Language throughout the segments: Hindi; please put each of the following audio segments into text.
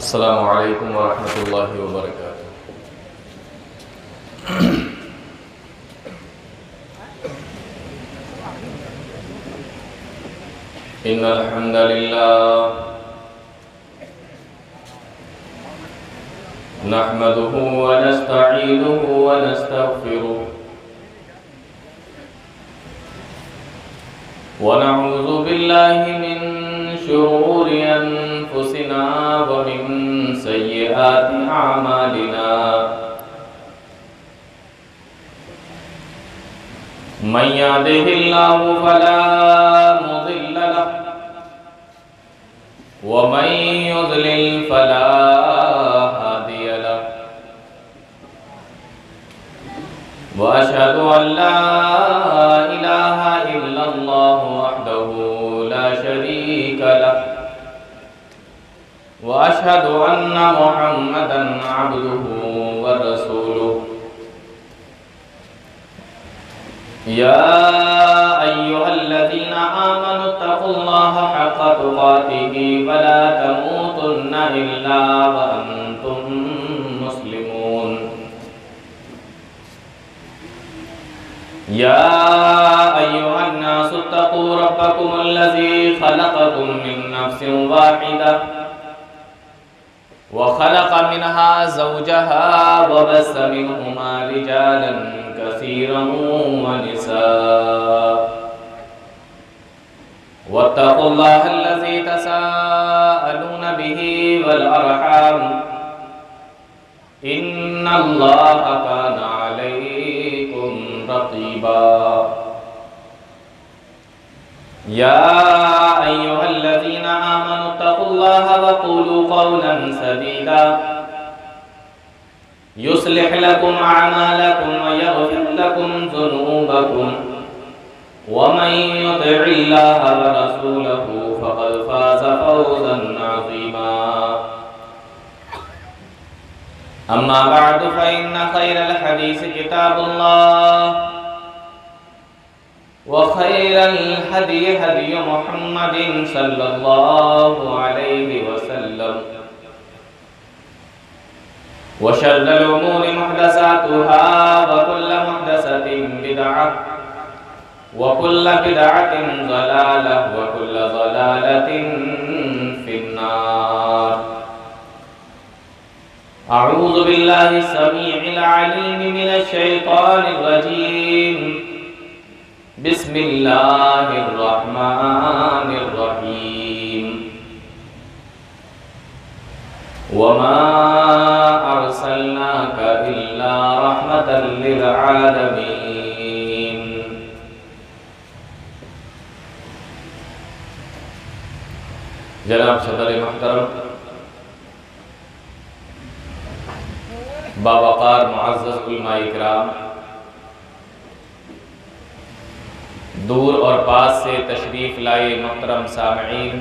अस्सलामु अलैकुम वरहमतुल्लाहि वबरकातुह। इन्नल हम्दलिल्लाह नहमदुहु व नस्तईनुहु व नस्तगफिरुह व नऊज़ु बिल्लाहि मिन शुरूरि अनफुसिना व मिन सय्यिआति अमालिना। मन यहदिहिल्लाहु फला मुदिल्ल लहु व मन युद्लिल फला हादिय लहु व अशहदु अन ला इलाहा इल्लल्लाहु वहदहु ला शरीका लहु व अशहदु अन्ना मुहम्मदन अब्दुहु व रसूलुहु। या अय्युहल्लज़ीना आमनु तक़ुल्लाहा हक़्क़ तुक़ातिही व ला तमूतुन्ना इल्ला व अंतुम मुस्लिमून। या अय्युहन्नासु तक़ू रब्बकुमुल्लज़ी ख़लक़कुम मिन नफ्सिन वाहिदा व ख़लक़ मिनहा ज़ौजहा व बस्स मिनहुमा रिजालन कसीरन व निसाअ वत्तक़ुल्लाह अल्लज़ी तसाअलून बिही वल अरहाम इन्नल्लाह काना अलैकुम रक़ीबा। या अय्युहल्लज़ीना आमनु तक़ुल्लाहा व क़ूलू क़ौलन सदीदा युस्लिह लकुम अअमालकुम व यग़फिर लकुम ज़ुनूबकुम व मन युतिइल्लाह व रसूलहु फ़क़द फ़ाज़ फ़ौज़न अज़ीमा। अम्मा बअद फ़इन्न ख़ैरल हदीस किताबुल्लाह व खैरल हदी हदी मुहम्मदिन सल्लल्लाहु अलैहि वसल्लम व शर्रल उमूरि मुहदसातुहा व कुल्लु मुहदसतिन बिदअह व कुल्लु बिदअतिन ज़लालह व कुल्लु ज़लालतिन फिन्नार। अऊज़ु बिल्लाहि समीइल अलीम मिनश शैतानिर रजीम। बिस्मिल्लाहिर रहमानिर रहीम। वमा अरसलनाका इल्ला रहमतल लिल आलमीन। जनाब सदर मुहतरम बावक़ार मुअज़्ज़ज़ उलमाए किराम, दूर और पास से तशरीफ़ लाए मोहतरम सामईन,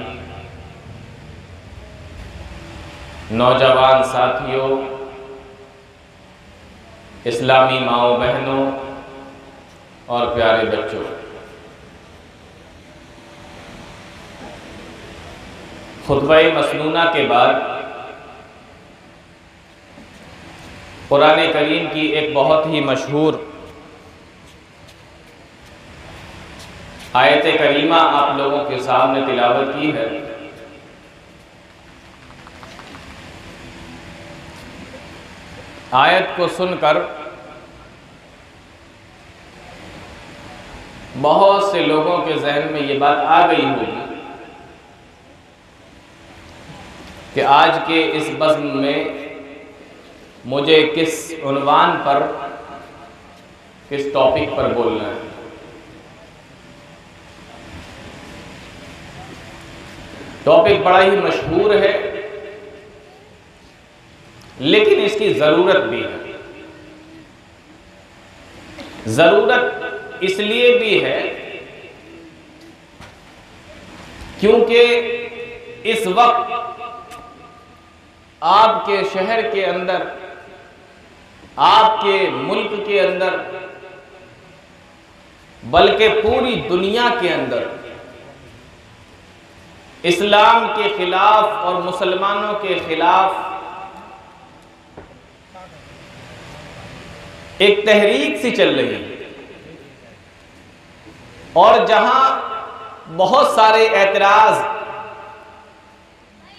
नौजवान साथियों, इस्लामी माओ बहनों और प्यारे बच्चों, खुतबा मसनूना के बाद कुरान करीम की एक बहुत ही मशहूर आयत करीमा आप लोगों के सामने तिलावत की है। आयत को सुनकर बहुत से लोगों के जहन में ये बात आ गई होगी कि आज के इस बज़्म में मुझे किस उन्वान पर, किस टॉपिक पर बोलना है। टॉपिक बड़ा ही मशहूर है, लेकिन इसकी ज़रूरत भी है। ज़रूरत इसलिए भी है क्योंकि इस वक्त आपके शहर के अंदर, आपके मुल्क के अंदर, बल्कि पूरी दुनिया के अंदर इस्लाम के खिलाफ और मुसलमानों के खिलाफ एक तहरीक सी चल रही है, और जहां बहुत सारे एतराज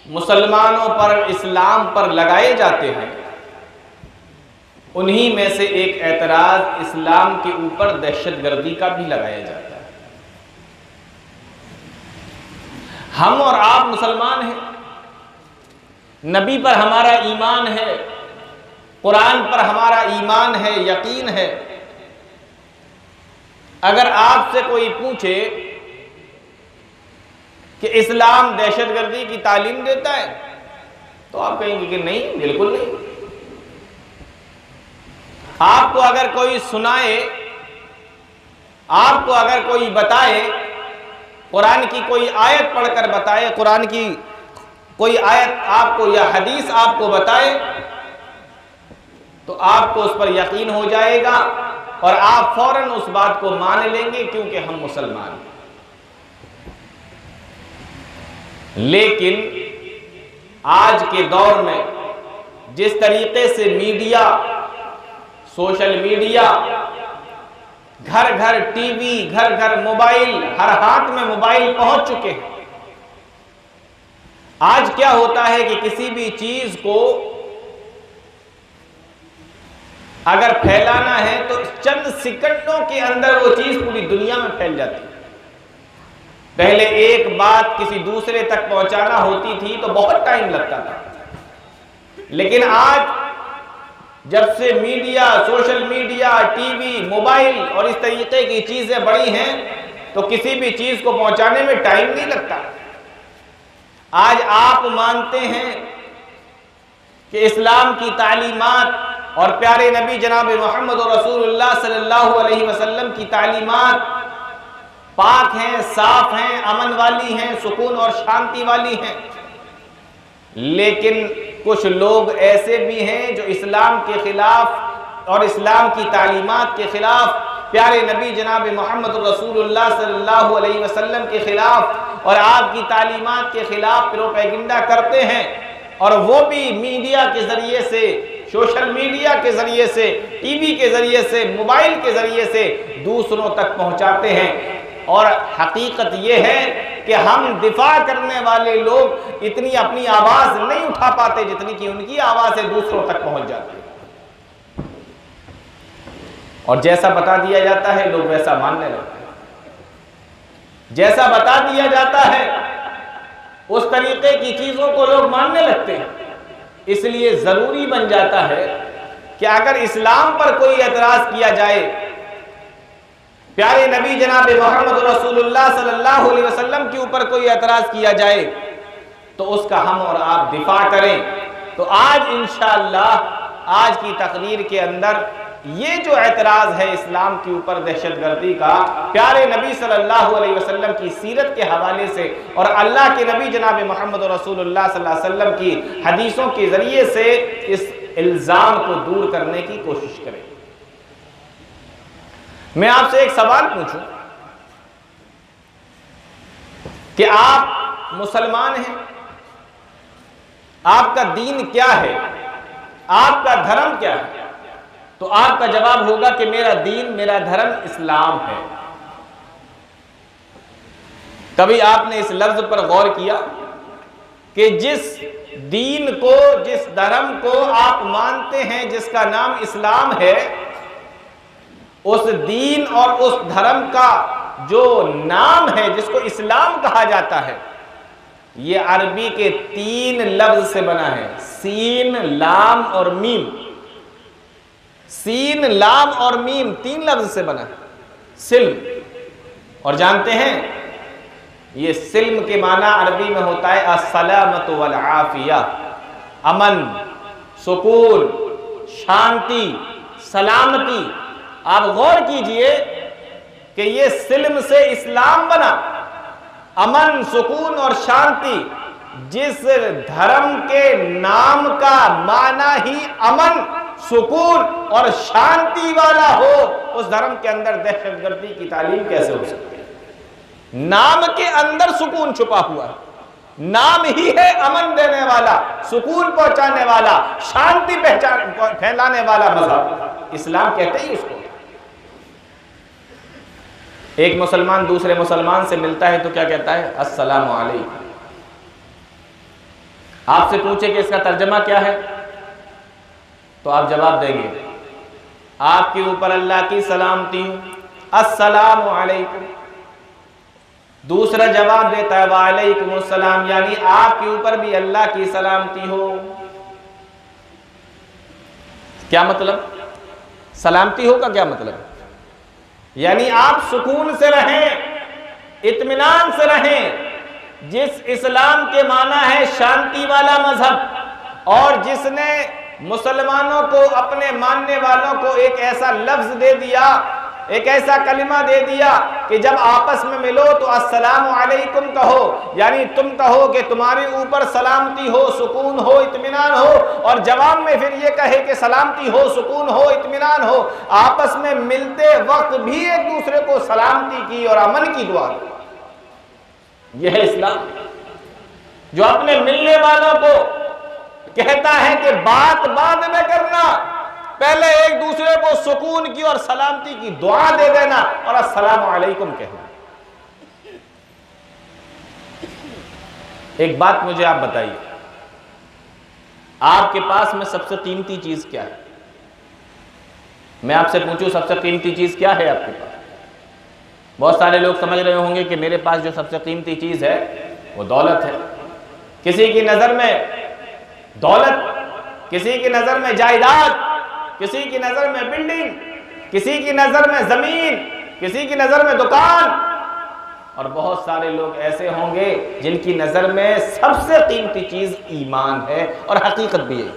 मुसलमानों पर, इस्लाम पर लगाए जाते हैं, उन्हीं में से एक एतराज इस्लाम के ऊपर दहशतगर्दी का भी लगाया जाता है। हम और आप मुसलमान हैं, नबी पर हमारा ईमान है, कुरान पर हमारा ईमान है, यकीन है। अगर आपसे कोई पूछे कि इस्लाम दहशतगर्दी की तालीम देता है, तो आप कहेंगे कि नहीं, बिल्कुल नहीं। आपको अगर कोई सुनाए, आपको अगर कोई बताए, कुरान की कोई आयत पढ़कर बताए, कुरान की कोई आयत आपको या हदीस आपको बताए, तो आपको उस पर यकीन हो जाएगा और आप फौरन उस बात को मान लेंगे, क्योंकि हम मुसलमान हैं। लेकिन आज के दौर में जिस तरीके से मीडिया, सोशल मीडिया, घर घर टीवी, घर घर मोबाइल, हर हाथ में मोबाइल पहुंच चुके हैं, आज क्या होता है कि किसी भी चीज को अगर फैलाना है तो चंद सेकंडों के अंदर वो चीज पूरी दुनिया में फैल जाती है। पहले एक बात किसी दूसरे तक पहुंचाना होती थी तो बहुत टाइम लगता था, लेकिन आज जब से media, social media, TV, mobile और इस तरीके की चीजें बढ़ी हैं, तो किसी भी चीज को पहुंचाने में टाइम नहीं लगता। आज आप मानते हैं कि इस्लाम की तालीमात और प्यारे नबी जनाब मोहम्मद रसूलुल्लाह सल्लल्लाहु अलैहि वसल्लम की तालीमात पाक हैं, साफ हैं, अमन वाली हैं, सुकून और शांति वाली हैं। लेकिन कुछ लोग ऐसे भी हैं जो इस्लाम के खिलाफ और इस्लाम की तालीमात के खिलाफ, प्यारे नबी जनाब मोहम्मद रसूलुल्लाह सल्लल्लाहु अलैहि वसल्लम के खिलाफ और आपकी तालीमात के खिलाफ प्रोपेगेंडा करते हैं, और वो भी मीडिया के जरिए से, सोशल मीडिया के जरिए से, टीवी के जरिए से, मोबाइल के जरिए से दूसरों तक पहुंचाते हैं। और हकीकत यह है कि हम दिफा करने वाले लोग इतनी अपनी आवाज नहीं उठा पाते जितनी कि उनकी आवाजें दूसरों तक पहुंच जाती है, और जैसा बता दिया जाता है लोग वैसा मानने लगते हैं। जैसा बता दिया जाता है उस तरीके की चीजों को लोग मानने लगते हैं। इसलिए जरूरी बन जाता है कि अगर इस्लाम पर कोई एतराज किया जाए, प्यारे नबी जनाब मोहम्मद रसूलुल्लाह सल्लल्लाहु अलैहि वसल्लम के ऊपर कोई एतराज किया जाए, तो उसका हम और आप दिफा करें। तो आज इंशाअल्लाह आज की तकरीर के अंदर ये जो एतराज है इस्लाम के ऊपर दहशतगर्दी का, प्यारे नबी सल्लल्लाहु अलैहि वसल्लम की सीरत के हवाले से और अल्लाह के नबी जनाब मोहम्मद रसूलुल्लाह सल्लल्लाहु अलैहि वसल्लम की हदीसों के जरिए से इस इल्जाम को दूर करने की कोशिश करें। मैं आपसे एक सवाल पूछूं कि आप मुसलमान हैं, आपका दीन क्या है, आपका धर्म क्या है, तो आपका जवाब होगा कि मेरा दीन, मेरा धर्म इस्लाम है। कभी आपने इस लफ्ज पर गौर किया कि जिस दीन को, जिस धर्म को आप मानते हैं, जिसका नाम इस्लाम है, उस दीन और उस धर्म का जो नाम है जिसको इस्लाम कहा जाता है, ये अरबी के 3 लफ्ज से बना है, सीन, लाम और मीम। सीन, लाम और मीम 3 लफ्ज से बना है, सिल्म। और जानते हैं ये सिल्म के माना अरबी में होता है अस्सलामत वल आफिया, अमन, सुकून, शांति, सलामती। आप गौर कीजिए कि ये सिल्म से इस्लाम बना, अमन, सुकून और शांति। जिस धर्म के नाम का माना ही अमन, सुकून और शांति वाला हो, उस धर्म के अंदर दहशतगर्दी की तालीम कैसे हो सकती है? नाम के अंदर सुकून छुपा हुआ है, नाम ही है अमन देने वाला, सुकून पहुंचाने वाला, शांति फैलाने वाला मजहब इस्लाम कहते ही उसको। एक मुसलमान दूसरे मुसलमान से मिलता है तो क्या कहता है? अस्सलामु अलैकुम। आपसे पूछे कि इसका तर्जमा क्या है तो आप जवाब देंगे आपके ऊपर अल्लाह की सलामती हो, अस्सलामु अलैकुम। दूसरा जवाब देता है वालेकुम अस्सलाम, यानी आपके ऊपर भी अल्लाह की सलामती हो। क्या मतलब? सलामती हो का क्या मतलब? यानी आप सुकून से रहें, इत्मीनान से रहें। जिस इस्लाम के माना है शांति वाला मजहब, और जिसने मुसलमानों को, अपने मानने वालों को एक ऐसा लफ्ज दे दिया, एक ऐसा कलिमा दे दिया कि जब आपस में मिलो तो अस्सलामु अलैकुम कहो, यानी तुम कहो कि तुम्हारे ऊपर सलामती हो, सुकून हो, इत्मीनान हो, और जवाब में फिर ये कहे कि सलामती हो, सुकून हो, इत्मीनान हो। आपस में मिलते वक्त भी एक दूसरे को सलामती की और अमन की दुआ की। यह है इस्लाम, जो अपने मिलने वालों को कहता है कि बात बाद में करना, पहले एक दूसरे को सुकून की और सलामती की दुआ दे देना और अस्सलामु अलैकुम कहना। एक बात मुझे आप बताइए, आपके पास में सबसे कीमती चीज क्या है? मैं आपसे पूछूं सबसे कीमती चीज क्या है आपके पास? बहुत सारे लोग समझ रहे होंगे कि मेरे पास जो सबसे कीमती चीज है वो दौलत है। किसी की नजर में दौलत, किसी की नजर में जायदाद, किसी की नजर में बिल्डिंग, किसी की नजर में जमीन, किसी की नजर में दुकान, और बहुत सारे लोग ऐसे होंगे जिनकी नजर में सबसे कीमती चीज ईमान है, और हकीकत भी है।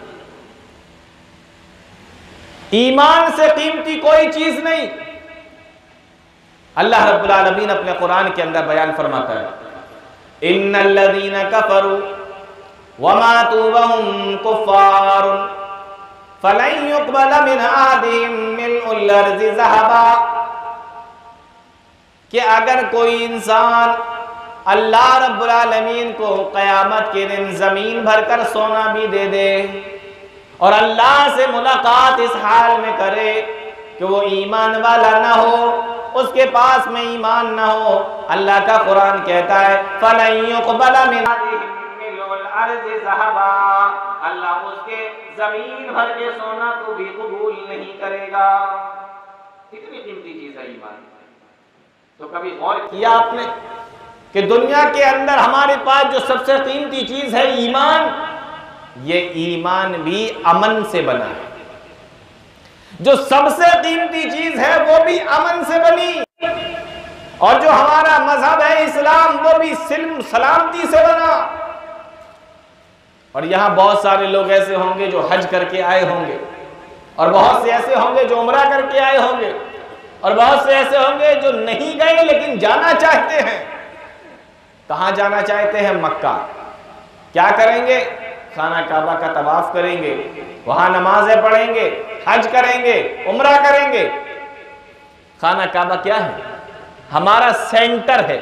ईमान से कीमती कोई चीज नहीं। अल्लाह रब्बुल आलमीन अपने कुरान के अंदर बयान फरमाता है, इन्नल्लज़ीना कफरू वमातू वहुम कुफ्फारुन फलन युक़बल मिन अहदिहिम मिल्उल अर्ज़ि ज़हबा, कि अगर कोई इंसान अल्लाह रब्बुल आलमीन को क़यामत के दिन ज़मीन भरकर सोना भी दे दे और अल्लाह से मुलाकात इस हाल में करे कि वो ईमान वाला ना हो, उसके पास में ईमान ना हो, अल्लाह का कुरान कहता है फलन युक़बल मिन मिल्उल अर्ज़ि ज़हबा, अल्लाह उसके जमीन भर के सोना को भी कबूल नहीं करेगा। कितनी कीमती चीज है ईमान। तो कभी गौर किया आपने कि दुनिया के अंदर हमारे पास जो सबसे कीमती चीज है ईमान, ये ईमान भी अमन से बना है। जो सबसे कीमती चीज है वो भी अमन से बनी, और जो हमारा मजहब है इस्लाम वो भी सिल्म सलामती से बना। और यहां बहुत सारे लोग ऐसे होंगे जो हज करके आए होंगे, और बहुत से ऐसे होंगे जो उम्रा करके आए होंगे, और बहुत से ऐसे होंगे जो नहीं गए लेकिन जाना चाहते हैं। कहां जाना चाहते हैं? मक्का। क्या करेंगे? खाना काबा का तवाफ करेंगे, वहां नमाजें पढ़ेंगे, हज करेंगे, उम्रा करेंगे। खाना काबा क्या है? हमारा सेंटर है,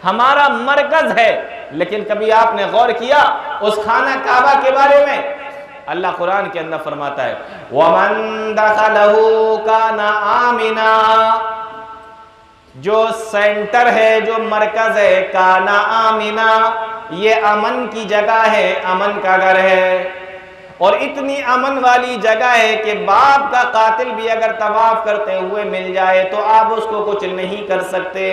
हमारा मरकज है। लेकिन कभी आपने गौर किया उस खाना काबा के बारे में? अल्लाह कुरान के अंदर फरमाता है वमन दखलहु काना आमिना, जो सेंटर है, जो मरकज है, काना आमिना, ये अमन की जगह है, अमन का घर है। और इतनी अमन वाली जगह है कि बाप का कातिल भी अगर तवाफ करते हुए मिल जाए तो आप उसको कुछ नहीं कर सकते।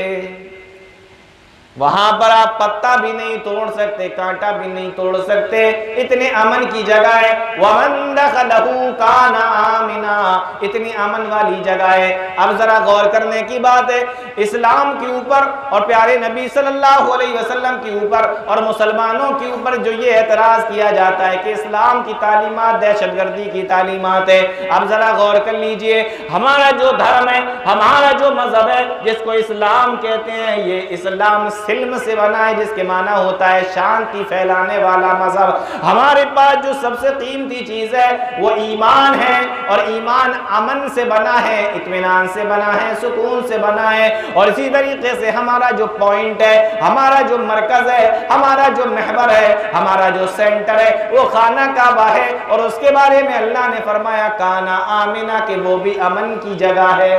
वहां पर आप पत्ता भी नहीं तोड़ सकते, कांटा भी नहीं तोड़ सकते, इतने अमन की जगह है। वमन दखलहु काना आमिना, इतनी अमन वाली जगह है। अब जरा गौर करने की बात है, इस्लाम के ऊपर और प्यारे नबी सल्लल्लाहु अलैहि वसल्लम के ऊपर और मुसलमानों के ऊपर जो ये एतराज किया जाता है कि इस्लाम की तालीमात दहशतगर्दी की तालीमात है। अब जरा गौर कर लीजिए, हमारा जो धर्म है, हमारा जो मजहब है, जिसको इस्लाम कहते हैं, ये इस्लाम सिल्म से बना है, जिसके माना होता है शांति फैलाने वाला मजहब। हमारे पास जो सबसे कीमती चीज है वो ईमान है, और ईमान अमन से बना है, इत्मीनान से बना है, सुकून से बना है। और इसी तरीके से हमारा जो पॉइंट है, हमारा जो मरकज है, हमारा जो महवर है, हमारा जो सेंटर है वो खाना काबा है। और उसके बारे में अल्लाह ने फरमाया काना आमिना, के वो भी अमन की जगह है।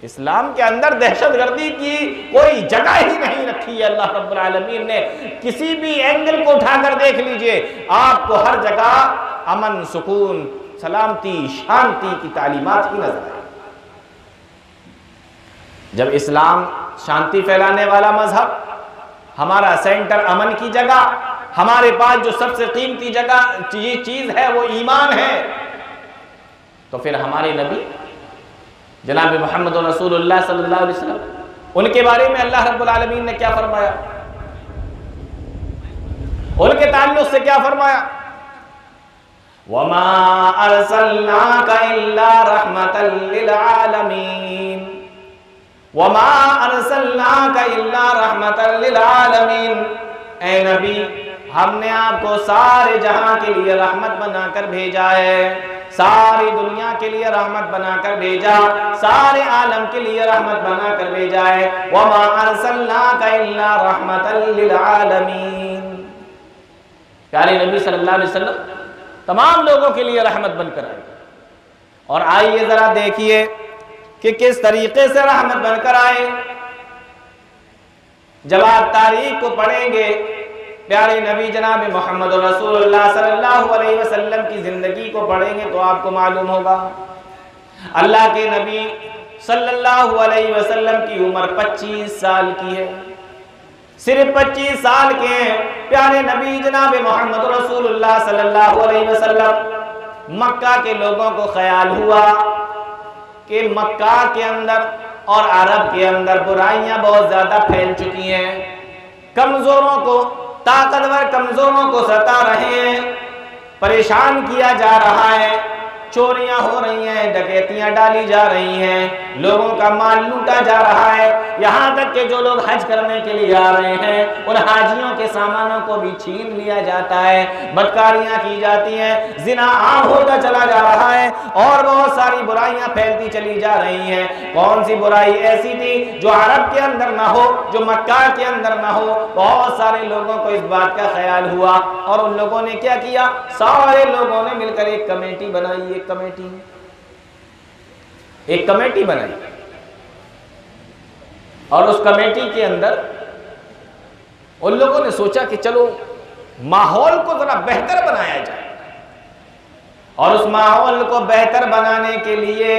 इस्लाम के अंदर दहशतगर्दी की कोई जगह ही नहीं रखी है अल्लाह रब्बुल आलमीन ने। किसी भी एंगल को उठाकर देख लीजिए, आपको हर जगह अमन, सुकून, सलामती, शांति की तालीमात ही नजर आए। जब इस्लाम शांति फैलाने वाला मजहब, हमारा सेंटर अमन की जगह, हमारे पास जो सबसे कीमती जगह चीज है वो ईमान है, तो फिर हमारे नबी जनाब मोहम्मद रसूलुल्लाह सल्लल्लाहु अलैहि वसल्लम, उनके बारे में अल्लाह रब्बुल आलमीन ने क्या फरमाया, उनके ताल्लुक से क्या फरमाया, वमा अरसलनाका इल्ला रहमतल लिल आलमीन, वमा अरसलनाका इल्ला रहमतल लिल आलमीन। ऐ नबी, हमने आपको सारे जहां के लिए रहमत बनाकर भेजा है, सारी दुनिया के लिए रहमत बनाकर भेजा, सारे आलम के लिए रहमत बनाकर भेजा है। वमा अरसलनाका इल्ला रहमतल लिल आलमीन। प्यारे नबी सल्लल्लाहु अलैहि वसल्लम तमाम लोगों के लिए रहमत बनकर आए। और आइए जरा देखिए कि किस तरीके से रहमत बनकर आए। जब आप तारीख को पढ़ेंगे, प्यारे नबी जनाब मोहम्मद रसूलुल्लाह सल्लल्लाहु अलैहि वसल्लम की जिंदगी को पढ़ेंगे तो आपको मालूम होगा अल्लाह के नबी सल्लल्लाहु अलैहि वसल्लम की उम्र 25 साल की है। सिर्फ 25 साल के हैं प्यारे नबी जनाब मोहम्मद रसूलुल्लाह सल्लल्लाहु अलैहि वसल्लम। मक्का के लोगों को ख्याल हुआ कि मक्का के अंदर और अरब के अंदर बुराइयां बहुत ज्यादा फैल चुकी हैं, कमजोरों को, ताकतवर कमजोरों को सता रहे हैं, परेशान किया जा रहा है, चोरियां हो रही हैं, डकैतियां डाली जा रही हैं, लोगों का माल लूटा जा रहा है। यहाँ तक कि जो लोग हज करने के लिए आ रहे हैं उन हाजियों के सामानों को भी छीन लिया जाता है, बदकारियां की जाती हैं, जिना आम होता चला जा रहा है और बहुत सारी बुराइयां फैलती चली जा रही हैं। कौन सी बुराई ऐसी थी जो अरब के अंदर ना हो, जो मक्का के अंदर ना हो? बहुत सारे लोगों को इस बात का ख्याल हुआ और उन लोगों ने क्या किया, सारे लोगों ने मिलकर एक कमेटी बनाई, एक कमेटी बनाई और उस कमेटी के अंदर उन लोगों ने सोचा कि चलो माहौल को जरा बेहतर बनाया जाए। और उस माहौल को बेहतर बनाने के लिए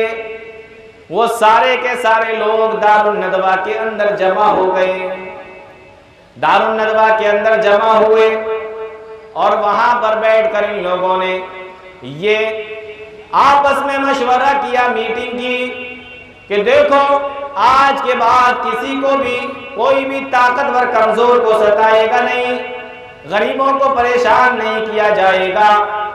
वो सारे के सारे लोग दारुन नदवा के अंदर जमा हो गए। दारुन नदवा के अंदर जमा हुए और वहां पर बैठकर इन लोगों ने ये आपस में मशवरा किया, मीटिंग की कि देखो आज के बाद किसी को भी, कोई भी ताकतवर कमजोर को सताएगा नहीं, गरीबों को परेशान नहीं किया जाएगा,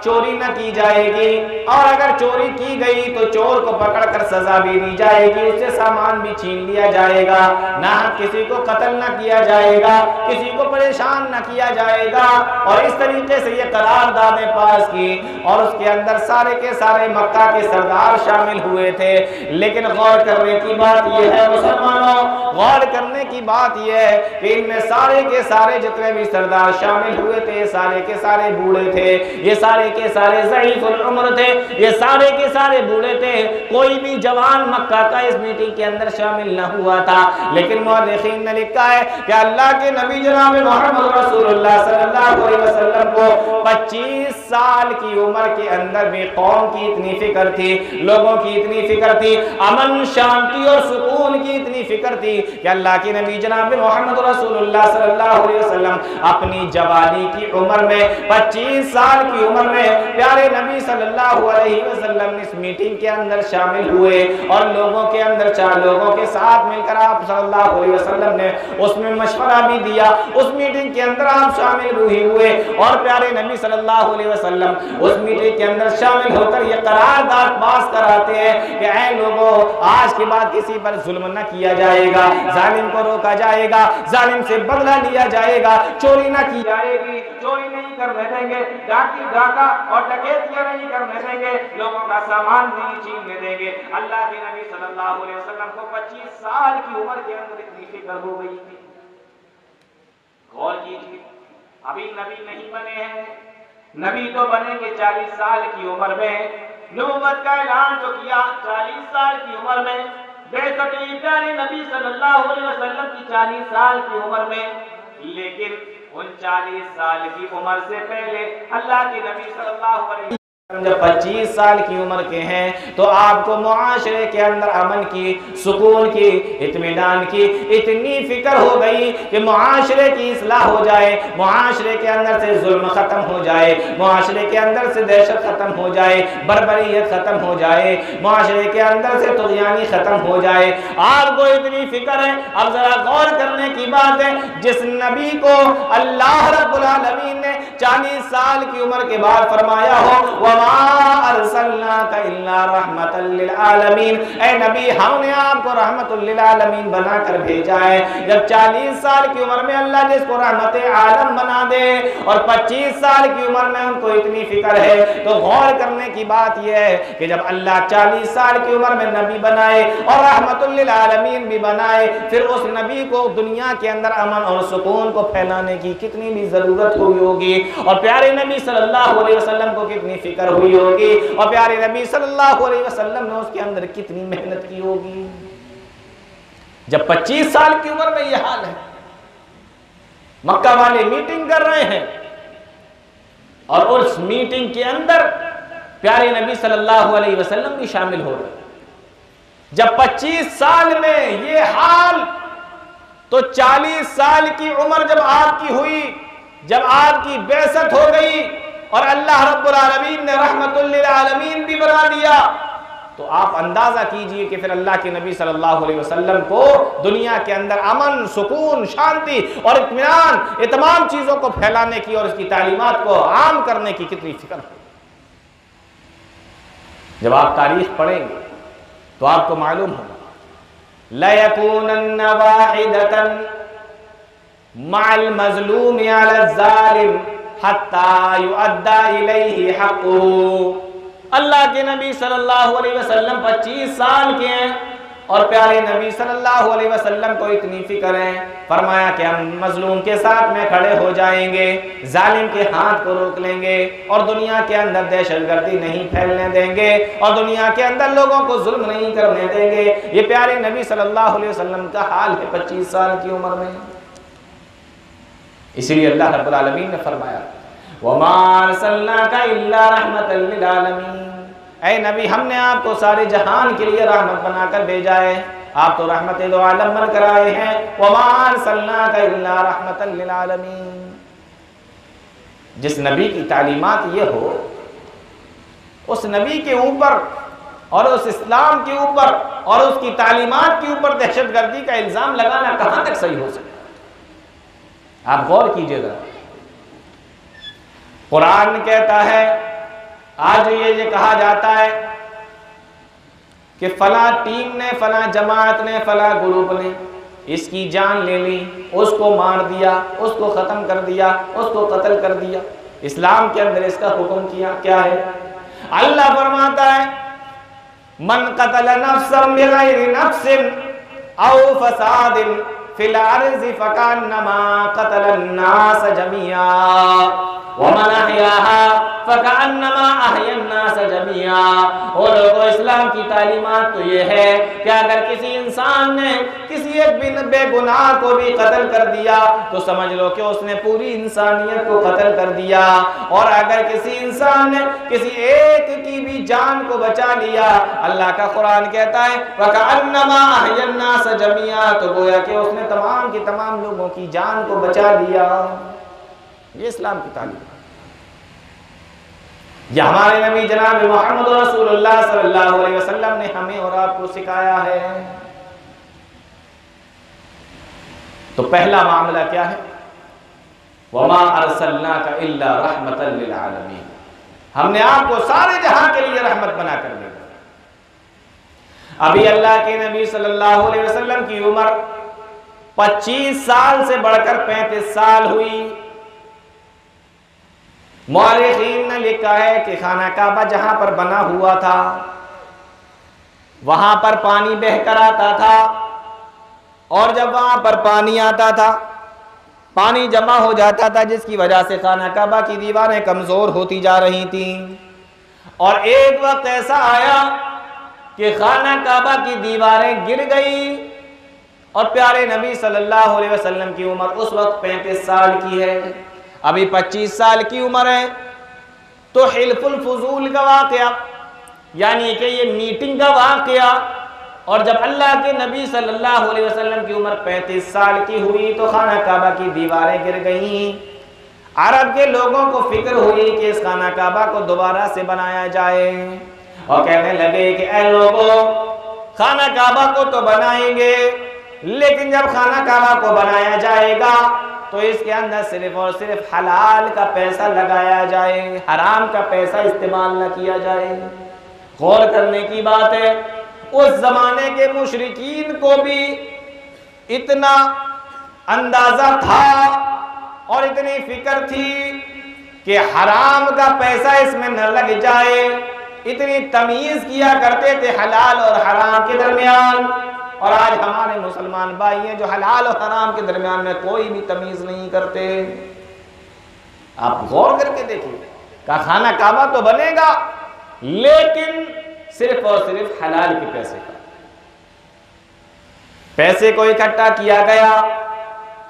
चोरी न की जाएगी, और अगर चोरी की गई तो चोर को पकड़कर सजा भी दी जाएगी, उससे सामान भी छीन लिया जाएगा, ना किसी को कत्ल न किया जाएगा, किसी को परेशान न किया जाएगा। और इस तरीके से ये करारदादें पास की और उसके अंदर सारे के सारे मक्का के सरदार शामिल हुए थे। लेकिन गौर करने की बात यह है मुसलमानों, गौर करने की बात यह है कि इनमें सारे के सारे जितने भी सरदार शामिल हुए थे, सारे के सारे बूढ़े थे, ये सारे के सारे ज़ईफ़ुल उम्र थे, ये सारे के सारे बूढ़े थे। कोई भी जवान मक्का का इस मीटिंग के अंदर शामिल न हुआ था। लेकिन मुअर्रिख़ीन ने लिखा है कि अल्लाह के नबी जनाब मोहम्मद रसूलुल्लाह सल्लल्लाहु अलैहि वसल्लम को 25 साल की उम्र के अंदर भी कौम की इतनी फिक्र थी, लोगों की इतनी फिक्र थी, अमन, शांति और सुकून की इतनी फिक्र थी कि अल्लाह के नबी जनाब मोहम्मद रसूलुल्लाह सल्लल्लाहु अलैहि वसल्लम अपनी जवानी की उम्र में, 25 साल की उम्र में में प्यारे नबी सल्लल्लाहु अलैहि वसल्लम इस मीटिंग के अंदर शामिल हुए और लोगों के अंदर 4 लोगों के साथ मिलकर आप सल्लल्लाहु अलैहि वसल्लम ने उसमें मशवरा भी दिया। उस मीटिंग के अंदर आप शामिल भी हुए और प्यारे नबी सल्लल्लाहु अलैहि वसल्लम उस मीटिंग के अंदर शामिल होकर ये करारदाद पास कराते हैं कि ऐ लोगों, आज के बाद किसी पर जुल्म न किया जाएगा, जालिम को रोका जाएगा, जालिम से बदला लिया जाएगा, चोरी न की जाएगी, चोरी नहीं करने देंगे, डाका और डकैतियां नहीं करने देंगे, लोगों का सामान नहीं छीनने देंगे। अल्लाह के नबी सल्लल्लाहु अलैहि वसल्लम को 25 साल की उम्र के अंदर इतनी फिक्र हो गई थी। गौर कीजिए, अभी नबी नहीं बने हैं, नबी तो बनेंगे 40 साल की उम्र में। नबूवत का ऐलान तो किया 40 साल की उम्र में, बेशक प्यारे नबी सल्लल्लाहु अलैहि वसल्लम की 40 साल की उम्र में, लेकिन उन 40 साल की उम्र से पहले अल्लाह के नबी सल्लल्लाहु अलैहि वसल्लम जब 25 साल की उम्र के हैं तो आपको मुआशरे के अंदर अमन की, सुकून की, इत्मीनान की इतनी फिक्र हो गई कि मुआशरे की इस्लाह हो जाए, मुआशरे के अंदर से जुल्म खत्म हो जाए, मुआशरे के अंदर से दहशत खत्म हो जाए, बर्बरियत खत्म हो जाए, मुआशरे के अंदर से तुग़यानी खत्म हो जाए। आपको इतनी फिक्र है। अब जरा गौर करने की बात है, जिस नबी को अल्लाह रब्बुल आलमीन ने 40 साल की उम्र के बाद फरमाया हो ऐ नबी, हमने आपको रहमतुल लिल आलमीन बनाकर भेजा है। जब 40 साल की उम्र में अल्लाह जिसको रहमत आलम बना दे और 25 साल की उम्र में उनको इतनी फिक्र है, तो गौर करने की बात यह है कि जब अल्लाह 40 साल की उम्र में नबी बनाए और रहमतुल लिल आलमीन भी बनाए, फिर उस नबी को दुनिया के अंदर अमन और सुकून को फैलाने की कितनी भी जरूरत हुई होगी और प्यारे नबी सल्लल्लाहु अलैहि वसल्लम को कितनी फिक्र हुई होगी और प्यारे नबी सल्लल्लाहु अलैहि वसल्लम ने उसके अंदर कितनी मेहनत की होगी। जब 25 साल की उम्र में यह हाल है, मक्का वाले मीटिंग कर रहे हैं और उस मीटिंग के अंदर प्यारे नबी सल्लल्लाहु अलैहि वसल्लम भी शामिल हो रहे। जब 25 साल में ये हाल, तो 40 साल की उम्र जब आपकी हुई, जब आपकी बेइज्जत हो गई और अल्लाह रब्बुल आलमीन ने रहमतुल लिल आलमीन भी बना दिया, तो आप अंदाजा कीजिए कि फिर अल्लाह के नबी सल्लल्लाहु अलैहि वसल्लम को दुनिया के अंदर अमन, सुकून, शांति और इत्मीनान, ये तमाम चीजों को फैलाने की और इसकी तालीमात को आम करने की कितनी फिक्र है। जब आप तारीख पढ़ेंगे तो आपको मालूम होगा, ला यकूनन्ना वाहिदतन मअल मज़लूम अला ज़ालिम हत्ता युअद्दा इलैहि हक़्क़ुहु। अल्लाह के नबी सल्लल्लाहु अलैहि वसल्लम 25 साल के हैं और प्यारे नबी सल्लल्लाहु अलैहि वसल्लम को इतनी फिक्र है, फरमाया कि हम मजलूम के साथ में खड़े हो जाएंगे, जालिम के हाथ को रोक लेंगे और दुनिया के अंदर दहशतगर्दी नहीं फैलने देंगे और दुनिया के अंदर लोगों को जुल्म नहीं करने देंगे। ये प्यारे नबी सल्लल्लाहु अलैहि वसल्लम का हाल है 25 साल की उम्र में। इसीलिए अल्लाह रब्बुल आलमीन ने फरमाया, वमा अरसलनाका इल्ला रहमतल लिल आलमीन, ऐ नबी हमने आपको सारे जहान के लिए रहमत बनाकर भेजा है, आप तो रहमत दो आलम बनकर आए हैं। वमा अरसलनाका इल्ला रहमतल लिल आलमीन। जिस नबी की तालीमात ये हो, उस नबी के ऊपर और उस इस्लाम के ऊपर और उसकी तालीमात के ऊपर दहशतगर्दी का इल्जाम लगाना कहां तक सही हो सकता? आप गौर कीजिएगा, कुरान कहता है, आज ये कहा जाता है कि फला टीम ने, फला जमात ने, फला ग्रुप ने इसकी जान ले ली, उसको मार दिया, उसको खत्म कर दिया, उसको कत्ल कर दिया। इस्लाम के अंदर इसका हुक्म किया क्या है? अल्लाह फरमाता है, मन कतल नफ्सन बिगैरि नफ्सिन औ फसादिन फिल अर्ज़ि फकअन्नमा कतलन नास जमीआ वमन अहयाहा फकअन्नमा अहयन नास जमीआ। और लोगों, इस्लाम की तालीमात तो ये है कि अगर किसी इंसान ने किसी एक बेगुनाह को भी कत्ल कर दिया तो समझ लो कि उसने पूरी इंसानियत को कत्ल कर दिया। और अगर किसी इंसान ने किसी एक की भी जान को बचा लिया, अल्लाह का कुरान कहता है फकअन्नमा अहयन नास जमीआ, तो गोया कि उसने तमाम की तमाम लोगों की जान को बचा लिया। ये इस्लाम की तालीम। यह हमारे नबी जनाब मोहम्मद रसूलुल्लाह सल्लल्लाहु अलैहि वसल्लम ने हमें और आपको सिखाया है। तो पहला मामला क्या है? वमा अरसलनाका इल्ला रहमतल लिल आलमीन, हमने आपको सारे जहां के लिए रहमत बना कर भेजा। अभी अल्लाह के नबी सल्लल्लाहु अलैहि वसल्लम की उम्र 25 साल से बढ़कर 35 साल हुई। मुअर्रिखीन ने लिखा है कि खाना काबा जहां पर बना हुआ था वहां पर पानी बहकर आता था, और जब वहां पर पानी आता था पानी जमा हो जाता था, जिसकी वजह से खाना काबा की दीवारें कमजोर होती जा रही थीं। और एक वक्त ऐसा आया कि खाना काबा की दीवारें गिर गई, और प्यारे नबी सल्लल्लाहु अलैहि वसल्लम की उम्र उस वक्त 35 साल की है, अभी 25 साल की उम्र है। तो हिल्फुल फुजूल का वाकया, यानी कि ये मीटिंग का वाकया, और जब अल्लाह के नबी सल्लल्लाहु अलैहि वसल्लम की उम्र 35 साल की हुई तो खाना काबा की दीवारें गिर गईं। अरब के लोगों को फिक्र हुई कि इस खाना काबा को दोबारा से बनाया जाए, और कहने लगे कि ऐ लोगों, खाना काबा को तो बनाएंगे, लेकिन जब खाना काबा को बनाया जाएगा तो इसके अंदर सिर्फ और सिर्फ हलाल का पैसा लगाया जाए, हराम का पैसा इस्तेमाल न किया जाए। गौर करने की बात है, उस जमाने के मुशरिकीन को भी इतना अंदाजा था और इतनी फिक्र थी कि हराम का पैसा इसमें न लग जाए। इतनी तमीज किया करते थे हलाल और हराम के दरमियान, और आज हमारे मुसलमान भाई हैं जो हलाल और हराम के दरमियान में कोई भी तमीज नहीं करते। आप गौर करके देखिए, का खाना काबा तो बनेगा लेकिन सिर्फ और सिर्फ हलाल के पैसे का, पैसे को इकट्ठा किया गया,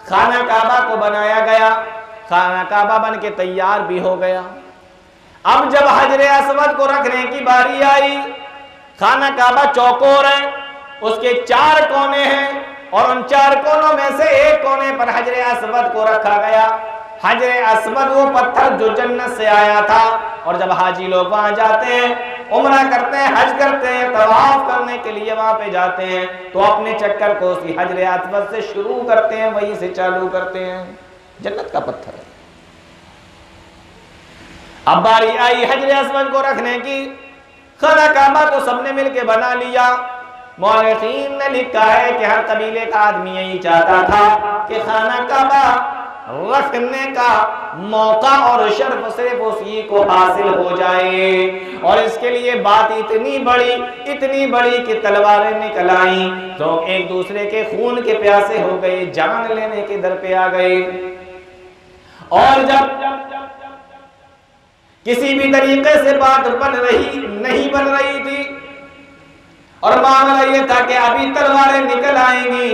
खाना काबा को बनाया गया, खाना काबा बन के तैयार भी हो गया। अब जब हजरे अस्वद को रखने की बारी आई, खाना काबा चौकोर है, उसके 4 कोने हैं, और उन 4 कोनों में से एक कोने पर हजरे अस्वद को रखा गया। हजरे अस्वद वो पत्थर जो जन्नत से आया था, और जब हाजी लोग वहां जाते हैं, उम्रा करते हैं, हज करते हैं, तवाफ करने के लिए वहां पे जाते हैं, तो अपने चक्कर को उसी हजरे अस्वद से शुरू करते हैं, वहीं से चालू करते हैं। जन्नत का पत्थर है। अब बारी आई हजरे अस्वद को रखने की, खाना काबा तो सबने मिलके बना लिया। मुअर्रिखीन ने लिखा है कि हर कबीले का आदमी यही चाहता था कि खाना काबा रखने का मौका और शर्फ सिर्फ उसी को हासिल हो जाए, और इसके लिए बात इतनी बड़ी कि तलवारें निकल आई तो एक दूसरे के खून के प्यासे हो गए, जान लेने के दर पे आ गए। और जब किसी भी तरीके से बात नहीं बन रही थी, और मामला यह था कि अभी तलवारें निकल आएंगी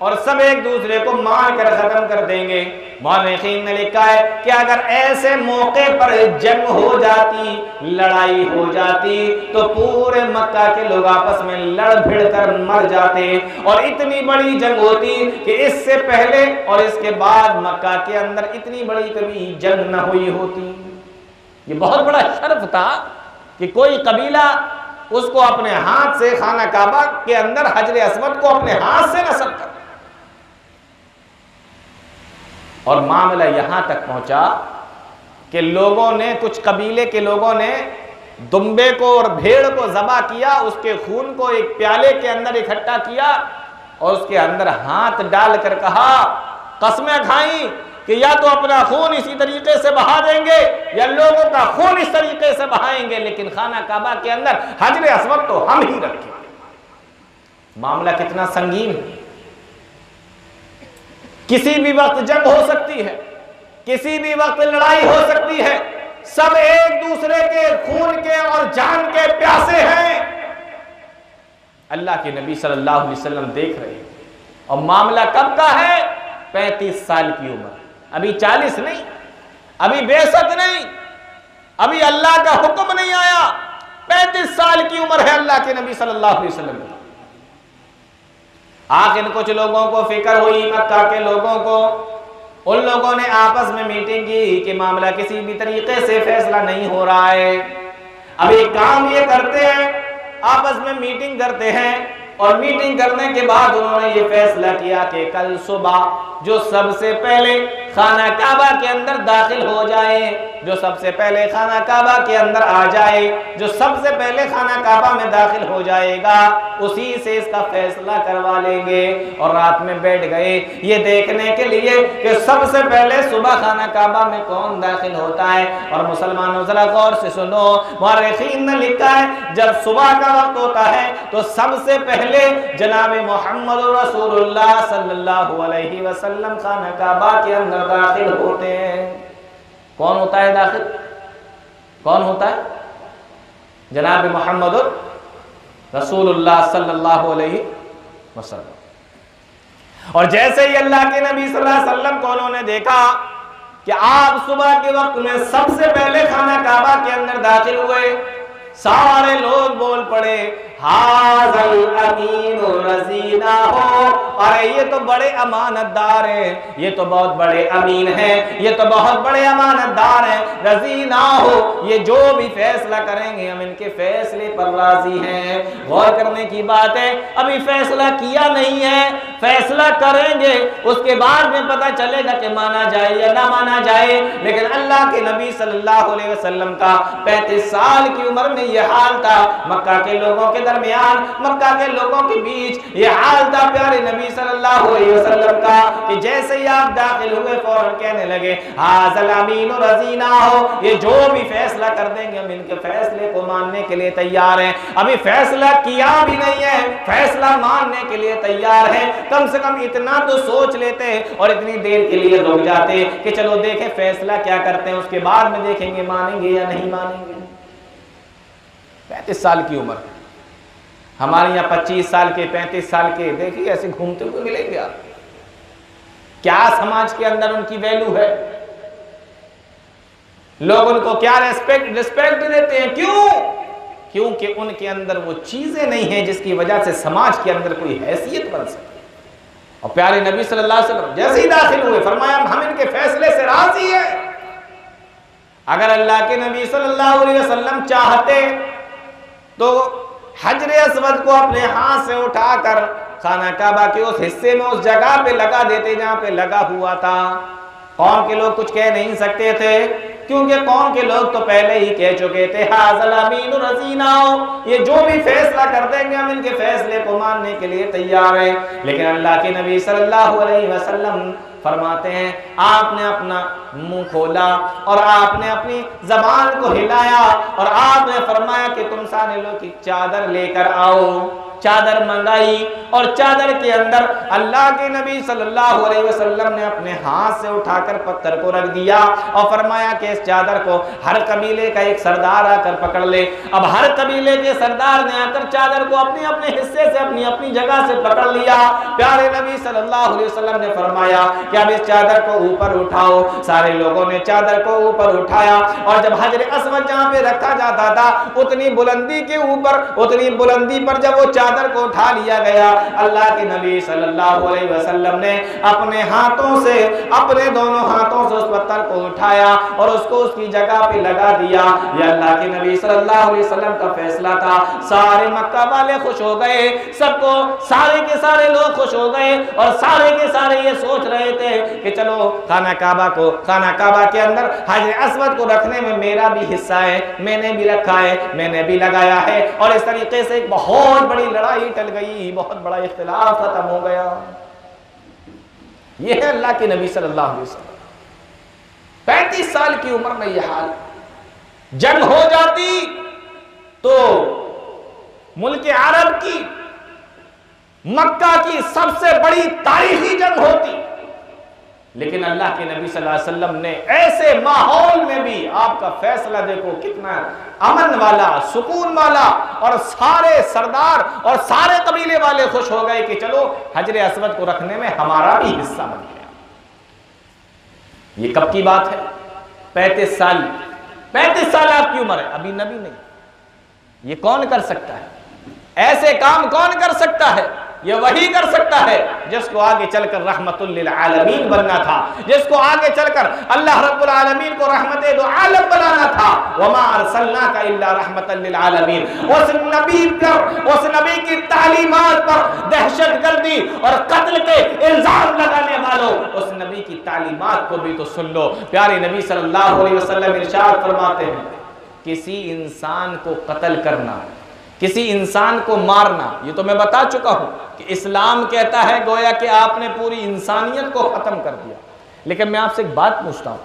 और सब एक दूसरे को मार कर खत्म कर देंगे। मुअर्रिखीन ने लिखा है कि अगर ऐसे मौके पर जंग हो जाती, लड़ाई हो जाती, तो पूरे मक्का के लोग आपस में लड़ भिड़ कर मर जाते, और इतनी बड़ी जंग होती कि इससे पहले और इसके बाद मक्का के अंदर इतनी बड़ी कभी जंग न हुई होती। ये बहुत बड़ा शर्फ था कि कोई कबीला उसको अपने हाथ से खाना काबा के अंदर हजरे अस्वद को अपने हाथ से नस्ब कर। और मामला यहां तक पहुंचा कि लोगों ने, कुछ कबीले के लोगों ने दुम्बे को और भेड़ को ज़बा किया, उसके खून को एक प्याले के अंदर इकट्ठा किया और उसके अंदर हाथ डालकर कहा, कसमें खाई कि या तो अपना खून इसी तरीके से बहा देंगे या लोगों का खून इस तरीके से बहाएंगे, लेकिन खाना काबा के अंदर हजरे अस्वद तो हम ही रखेंगे। मामला कितना संगीन है। किसी भी वक्त जंग हो सकती है, किसी भी वक्त लड़ाई हो सकती है, सब एक दूसरे के खून के और जान के प्यासे हैं। अल्लाह के नबी सल्लल्लाहु अलैहि वसल्लम देख रहे हैं, और मामला कब का है? 35 साल की उम्र, अभी 40 नहीं, अभी 62 नहीं, अभी अल्लाह का हुक्म नहीं आया, 35 साल की उम्र है अल्लाह के नबी सल्लल्लाहु अलैहि वसल्लम की। आखिर कुछ लोगों को फिक्र हुई, मक्का के लोगों को, उन लोगों ने आपस में मीटिंग की कि मामला किसी भी तरीके से फैसला नहीं हो रहा है। अब एक काम ये करते हैं, आपस में मीटिंग करते हैं और मीटिंग करने के बाद उन्होंने ये फैसला किया कि कल सुबह जो सबसे पहले खाना काबा के अंदर दाखिल हो जाए, जो सबसे पहले खाना काबा के अंदर आ जाए, जो सबसे पहले खाना काबा में दाखिल हो जाएगा, उसी से इसका फैसला करवा लेंगे। और रात में बैठ गए ये देखने के लिए कि सबसे पहले सुबह खाना काबा में कौन दाखिल होता है। और मुसलमानों जरा गौर से सुनो, मुअर्रिखीन ने लिखा है जब सुबह का वक्त होता है तो सबसे पहले जनाब मोहम्मद रसूलुल्लाह सल्लल्लाहु अलैहि वसल्लम खाना काबा के अंदर दाखिल होते हैं। कौन होता है दाखिल? कौन होता है? जनाब मोहम्मद रसूलुल्लाह सल्लल्लाहु अलैहि वसल्लम। और जैसे ही अल्लाह के नबी सल्लल्लाहु अलैहि वसल्लम को उन्होंने देखा कि आप सुबह के वक्त में सबसे पहले खाना काबा के अंदर दाखिल हुए, सारे लोग बोल पड़े हाज़ल अमीनु रज़ीना हो, अरे ये तो बड़े अमानतदार हैं, ये तो बहुत बड़े अमीन हैं, ये तो बहुत बड़े अमानतदार हैं। रज़ीना हो, ये जो भी फैसला करेंगे हम इनके फैसले पर राजी हैं। गौर करने की बात है, अभी फैसला किया नहीं है, फैसला करेंगे उसके बाद में पता चलेगा कि माना जाए या ना माना जाए। लेकिन अल्लाह के नबी सल्लल्लाहु अलैहि वसल्लम का 35 साल की उम्र में यह हाल था, मक्का के लोगों के दरमियान, मक्का के लोगों के बीच ये हाल था प्यारे नबी सल्लल्लाहु अलैहि वसल्लम का कि जैसे ही आप दाखिल हुए फौरन कहने लगे हाज़ल अमीनु रज़ीना हो, ये जो भी फैसला कर देंगे हम इनके फैसले को मानने के लिए तैयार हैं। अभी फैसला किया भी नहीं है, फैसला मानने के लिए तैयार है। कम से कम इतना तो सोच लेते और इतनी देर के लिए रुक जाते कि चलो देखें फैसला क्या करते हैं, उसके बाद में देखेंगे मानेंगे या नहीं मानेंगे। 35 साल की उम्र, हमारे यहाँ 25 साल के 35 साल के देखिए ऐसे घूमते हुए मिलेंगे आप। क्या समाज के अंदर उनकी वैल्यू है, लोग उनको क्या रिस्पेक्ट देते हैं? क्यों? क्योंकि उनके अंदर वो चीजें नहीं है जिसकी वजह से समाज के अंदर कोई हैसियत बन सके। और प्यारे नबी सल्लल्लाहु अलैहि वसल्लम जैसे ही दाखिल हुए फरमाया हम इनके फैसले से राजी हैं। अगर अल्लाह के नबी सल्लल्लाहु अलैहि वसल्लम चाहते तो हजरे अस्वद को अपने हाथ से उठाकर खाना काबा के उस हिस्से में, उस जगह पे लगा देते जहां पे लगा हुआ था। कौम के लोग कुछ कह नहीं सकते थे क्योंकि कौम के लोग तो पहले ही कह चुके थे हाज़ल अमीनु रज़ीना हो, ये जो भी फैसला कर देंगे हम इनके फैसले को मानने के लिए तैयार हैं। लेकिन अल्लाह के नबी सल्लल्लाहु अलैहि वसल्लम फरमाते हैं आपने अपना मुंह खोला और आपने अपनी जबान को हिलाया और आपने फरमाया कि तुम सारे लोग की चादर लेकर आओ। चादर मंगाई और चादर के अंदर अल्लाह के नबी सल्लल्लाहु अलैहि वसल्लम ने अपने हाथ से उठाकर पत्थर को रख दिया और फरमाया कि इस चादर को हर कबीले का एक सरदार आकर पकड़ ले। अब हर कबीले के सरदार ने आकर चादर को अपने अपने हिस्से से अपनी अपनी जगह से पकड़ लिया। प्यारे नबी सल्लल्लाहु अलैहि वसल्लम ने फरमाया कि अब इस चादर को ऊपर उठाओ। सारे लोगों ने चादर को ऊपर उठाया और जब हजर अस्वद जहाँ पे रखा जाता था उतनी बुलंदी के ऊपर, उतनी बुलंदी पर जब वो चादर को उठा लिया गया, अल्लाह के नबी सल्लल्लाहु अलैहि वसल्लम ने अपने हाथों से, अपने दोनों हाथों से उस पत्थर को उठाया और उसको उसकी जगह पे लगा दिया। ये अल्लाह के नबी सल्लल्लाहु अलैहि वसल्लम का फैसला था। सारे मक्का वाले खुश हो गए, सबको, सारे के सारे लोग खुश हो गए और सारे के सारे ये सोच रहे थे कि चलो खाना काबा के अंदर हजर अस्वद को रखने में मेरा भी हिस्सा है, मैंने भी रखा है, मैंने भी लगाया है। और इस तरीके से एक बहुत बड़ी लड़ाई टल गई, बहुत बड़ा इख्तिलाफ खत्म हो गया। यह है अल्लाह के नबी सल्लल्लाहु अलैहि वसल्लम। 35 साल की उम्र में यह हाल। जंग हो जाती तो मुल्क अरब की, मक्का की सबसे बड़ी तारीखी जंग होती, लेकिन अल्लाह के नबी सल्लल्लाहु अलैहि वसल्लम ने ऐसे माहौल में भी आपका फैसला देखो कितना अमन वाला, सुकून वाला, और सारे सरदार और सारे कबीले वाले खुश हो गए कि चलो हजर अस्वद को रखने में हमारा भी हिस्सा बन गया। ये कब की बात है? 35 साल। 35 साल आपकी उम्र है, अभी नबी नहीं। ये कौन कर सकता है? ऐसे काम कौन कर सकता है? ये वही कर सकता है जिसको आगे चलकर रहमतुल लिल आलमीन बनना था, जिसको आगे चलकर अल्लाह रब्बुल आलमीन को रहमते दो आलम बनाना था। वमा अरसलनाका इल्ला रहमतल लिल आलमीन। उस नबी की तालीमात पर दहशतगर्दी और कत्ल के इल्जाम लगाने वालों, उस नबी की तालीमात को भी तो सुन लो। प्यारे नबी सल्लल्लाहु अलैहि वसल्लम इरशाद फरमाते हैं, किसी इंसान को कत्ल करना, किसी इंसान को मारना, ये तो मैं बता चुका हूं कि इस्लाम कहता है गोया कि आपने पूरी इंसानियत को खत्म कर दिया। लेकिन मैं आपसे एक बात पूछता हूं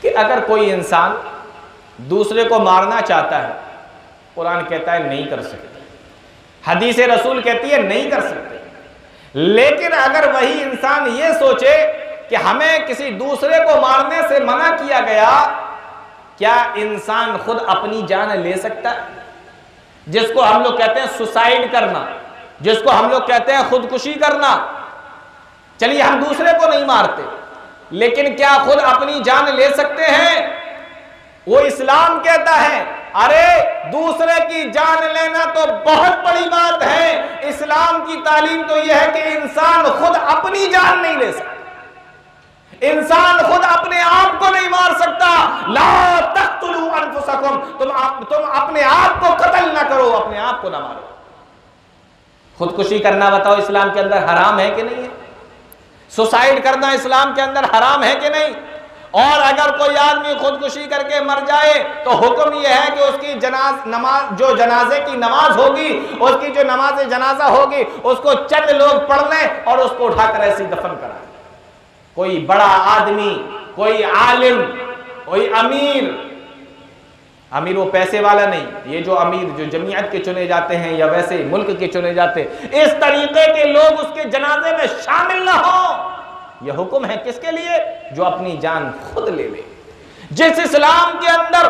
कि अगर कोई इंसान दूसरे को मारना चाहता है, कुरान कहता है नहीं कर सकते, हदीस रसूल कहती है नहीं कर सकते, लेकिन अगर वही इंसान ये सोचे कि हमें किसी दूसरे को मारने से मना किया गया, क्या इंसान खुद अपनी जान ले सकता है? जिसको हम लोग कहते हैं सुसाइड करना, जिसको हम लोग कहते हैं खुदकुशी करना। चलिए हम दूसरे को नहीं मारते, लेकिन क्या खुद अपनी जान ले सकते हैं? वो इस्लाम कहता है अरे दूसरे की जान लेना तो बहुत बड़ी बात है। इस्लाम की तालीम तो यह है कि इंसान खुद अपनी जान नहीं ले सकता, इंसान खुद अपने आप को नहीं मार सकता। ला तक़्तुलू अनफुसकुम, तुम अपने आप को कत्ल ना करो, अपने आप को ना मारो। खुदकुशी करना बताओ इस्लाम के अंदर हराम है कि नहीं है? सुसाइड करना इस्लाम के अंदर हराम है कि नहीं? और अगर कोई आदमी खुदकुशी करके मर जाए तो हुक्म यह है कि उसकी नमाज, जो जनाजे की नमाज होगी, उसकी जो नमाज जनाजा होगी, उसको चंद लोग पढ़ लें और उसको उठाकर ऐसे दफन कराएं। कोई बड़ा आदमी, कोई आलिम, कोई अमीर वो पैसे वाला नहीं, ये जो अमीर जो जमीयत के चुने जाते हैं या वैसे मुल्क के चुने जाते हैं, इस तरीके के लोग उसके जनाजे में शामिल ना हो। यह हुक्म है किसके लिए? जो अपनी जान खुद ले ले। जिस इस्लाम के अंदर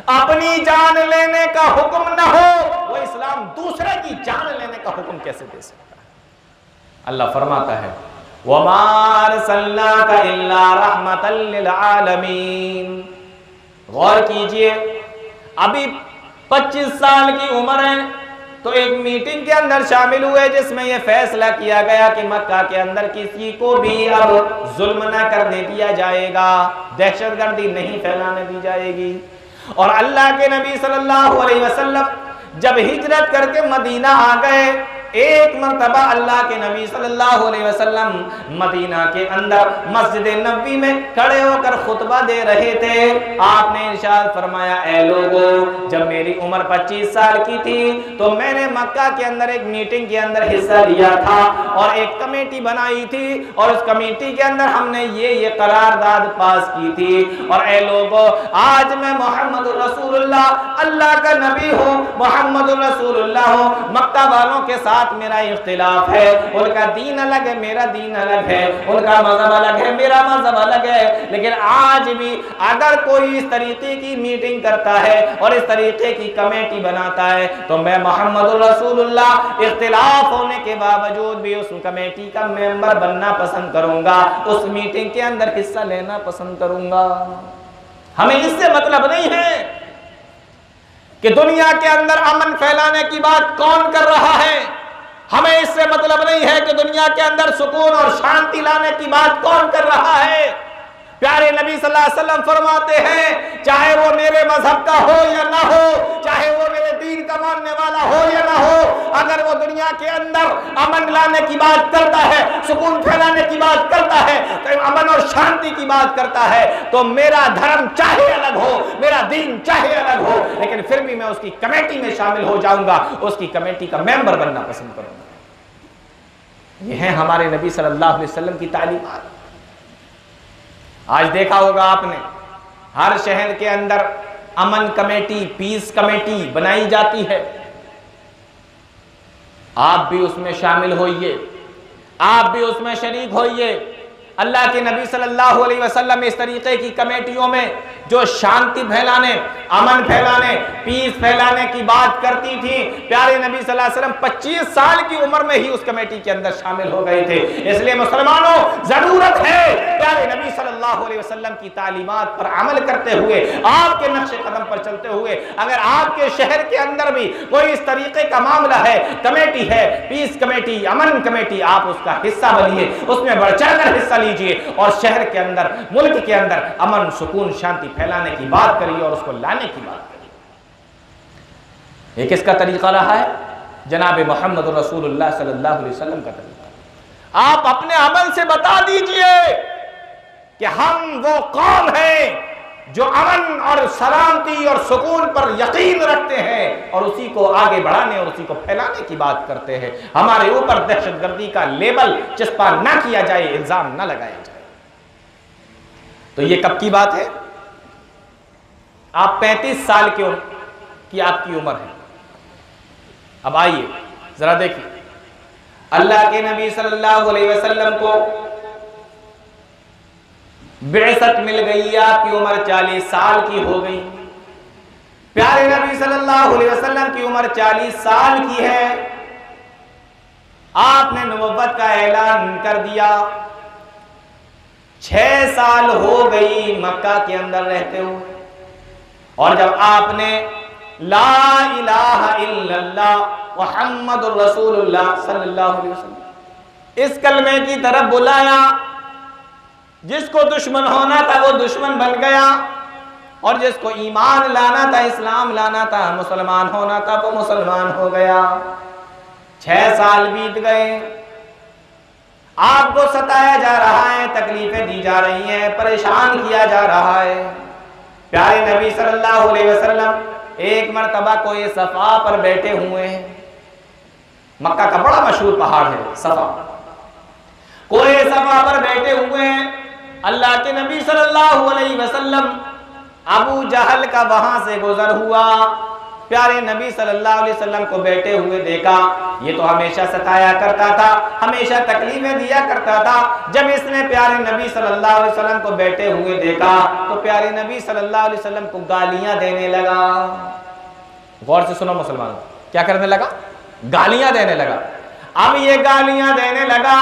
अपनी जान लेने का हुक्म ना हो, वो इस्लाम दूसरे की जान लेने का हुक्म कैसे दे सकता है? अल्लाह फरमाता है वमा अरसलनाका इल्ला रहमतल लिल आलमीन। गौर कीजिए, अभी 25 साल की उम्र है तो एक मीटिंग के अंदर शामिल हुए जिसमें यह फैसला किया गया कि मक्का के अंदर किसी को भी अब जुल्म न करने दिया जाएगा, दहशतगर्दी नहीं फैलाने दी जाएगी। और अल्लाह के नबी सल्लल्लाहु अलैहि वसल्लम जब हिजरत करके मदीना आ गए, एक मर्तबा अल्लाह के नबी सल्लल्लाहु अलैहि वसल्लम मदीना के अंदर मस्जिद नबवी में खड़े होकर खुतबा दे रहे थे। आपने इरशाद फरमाया, ऐ लोगों, जब मेरी उम्र 25 साल की थी तो मैंने मक्का के अंदर एक मीटिंग के अंदर हिस्सा लिया था और एक कमेटी बनाई थी और उस कमेटी के अंदर हमने ये करारदाद पास की थी। और ऐ लोगों, आज मैं मोहम्मद रसूलुल्लाह, अल्लाह का नबी हूँ, मोहम्मद रसूलुल्लाह हूँ। मक्का वालों के साथ मेरा इख्तिलाफ है, उनका दीन अलग है, मेरा दीन अलग है, उनका मजहब अलग है, मेरा मजहब अलग है, लेकिन आज भी अगर कोई इस तरीके की मीटिंग करता है और इस तरीके की कमेटी बनाता है तो मैं मोहम्मद रसूलुल्लाह इख्तिलाफ होने के बावजूद भी उस कमेटी का मेंबर बनना पसंद करूंगा, उस मीटिंग के अंदर हिस्सा लेना पसंद करूंगा। हमें इससे मतलब नहीं है कि दुनिया के अंदर अमन फैलाने की बात कौन कर रहा है, हमें इससे मतलब नहीं है कि दुनिया के अंदर सुकून और शांति लाने की बात कौन कर रहा है। प्यारे नबी सल्लल्लाहु अलैहि वसल्लम फरमाते हैं, चाहे वो मेरे मजहब का हो या ना हो, चाहे वो मेरे दीन का मानने वाला हो या ना हो, अगर वो दुनिया के अंदर अमन लाने की बात करता है, सुकून फैलाने की बात करता है, तो अमन और शांति की बात करता है, तो मेरा धर्म चाहे अलग हो, मेरा दीन चाहे अलग हो, लेकिन फिर भी मैं उसकी कमेटी में शामिल हो जाऊंगा, उसकी कमेटी का मेंबर बनना पसंद करूंगा। यह है हमारे नबी सल्लल्लाहु अलैहि वसल्लम की तालीमात। आज देखा होगा आपने, हर शहर के अंदर अमन कमेटी, पीस कमेटी बनाई जाती है। आप भी उसमें शामिल होइए, आप भी उसमें शरीक होइए। अल्लाह के नबी सल्लल्लाहु अलैहि वसल्लम इस तरीके की कमेटियों में जो शांति फैलाने, अमन फैलाने, पीस फैलाने की बात करती थी, प्यारे नबी सल्लल्लाहु अलैहि वसल्लम 25 साल की उम्र में ही उस कमेटी के अंदर शामिल हो गए थे। इसलिए मुसलमानों, जरूरत है प्यारे नबी सल्लल्लाहु अलैहि वसल्लम की तालीमात पर अमल करते हुए, आपके नक्शे कदम पर चलते हुए, अगर आपके शहर के अंदर भी कोई इस तरीके का मामला है, कमेटी है, पीस कमेटी, अमन कमेटी, आप उसका हिस्सा बनिए, उसमें बढ़ चढ़कर हिस्सा लीजिए और शहर के अंदर, मुल्क के अंदर अमन, सुकून, शांति फैलाने की बात करिए और उसको लाने की बात करिए। ये किसका तरीका रहा है? जनाब मोहम्मद रसूलुल्लाह सल्लल्लाहु अलैहि वसल्लम का तरीका। आप अपने अमल से बता दीजिए कि हम वो कौम हैं जो अमन और सलामती और सुकून पर यकीन रखते हैं और उसी को आगे बढ़ाने और उसी को फैलाने की बात करते हैं। हमारे ऊपर दहशतगर्दी का लेबल चिस्पा ना किया जाए, इल्जाम ना लगाया जाए। तो ये कब की बात है? आप 35 साल की आपकी उम्र है। अब आइए जरा देखिए, अल्लाह के नबी सल्लल्लाहु अलैहि वसल्लम को बेअसत मिल गई, आपकी उम्र 40 साल की हो गई। प्यारे नबी सल्लल्लाहु अलैहि वसल्लम की उम्र 40 साल की है। आपने नबुव्वत का ऐलान कर दिया। 6 साल हो गई मक्का के अंदर रहते हुए, और जब आपने ला इलाहा इल्लल्लाह मुहम्मदुर रसूलुल्लाह सल्लल्लाहु अलैहि वसल्लम इस कलमे की तरफ बुलाया, जिसको दुश्मन होना था वो दुश्मन बन गया, और जिसको ईमान लाना था, इस्लाम लाना था, मुसलमान होना था, वो मुसलमान हो गया। 6 साल बीत गए, आपको सताया जा रहा है, तकलीफें दी जा रही हैं, परेशान किया जा रहा है। प्यारे नबी सल्लल्लाहु अलैहि वसल्लम एक मर्तबा कोई सफा पर बैठे हुए हैं। मक्का का बड़ा मशहूर पहाड़ है सफा। कोई सफा पर बैठे हुए हैं। अल्लाह के नबी सल्लल्लाहु अलैहि वसल्लम, अबू जहल का वहां से गुजर हुआ। प्यारे नबी सल्लल्लाहु अलैहि वसल्लम को बैठे हुए देखा। ये तो हमेशा सताया करता था, हमेशा तकलीफें दिया करता था। जब इसने प्यारे नबी सल्लल्लाहु अलैहि वसल्लम को बैठे हुए देखा तो प्यारे नबी सल्लल्लाहु अलैहि वसल्लम को गालियां देने लगा। गौर से सुनो मुसलमान, क्या करने लगा? गालियां देने लगा। अब ये गालियां देने लगा,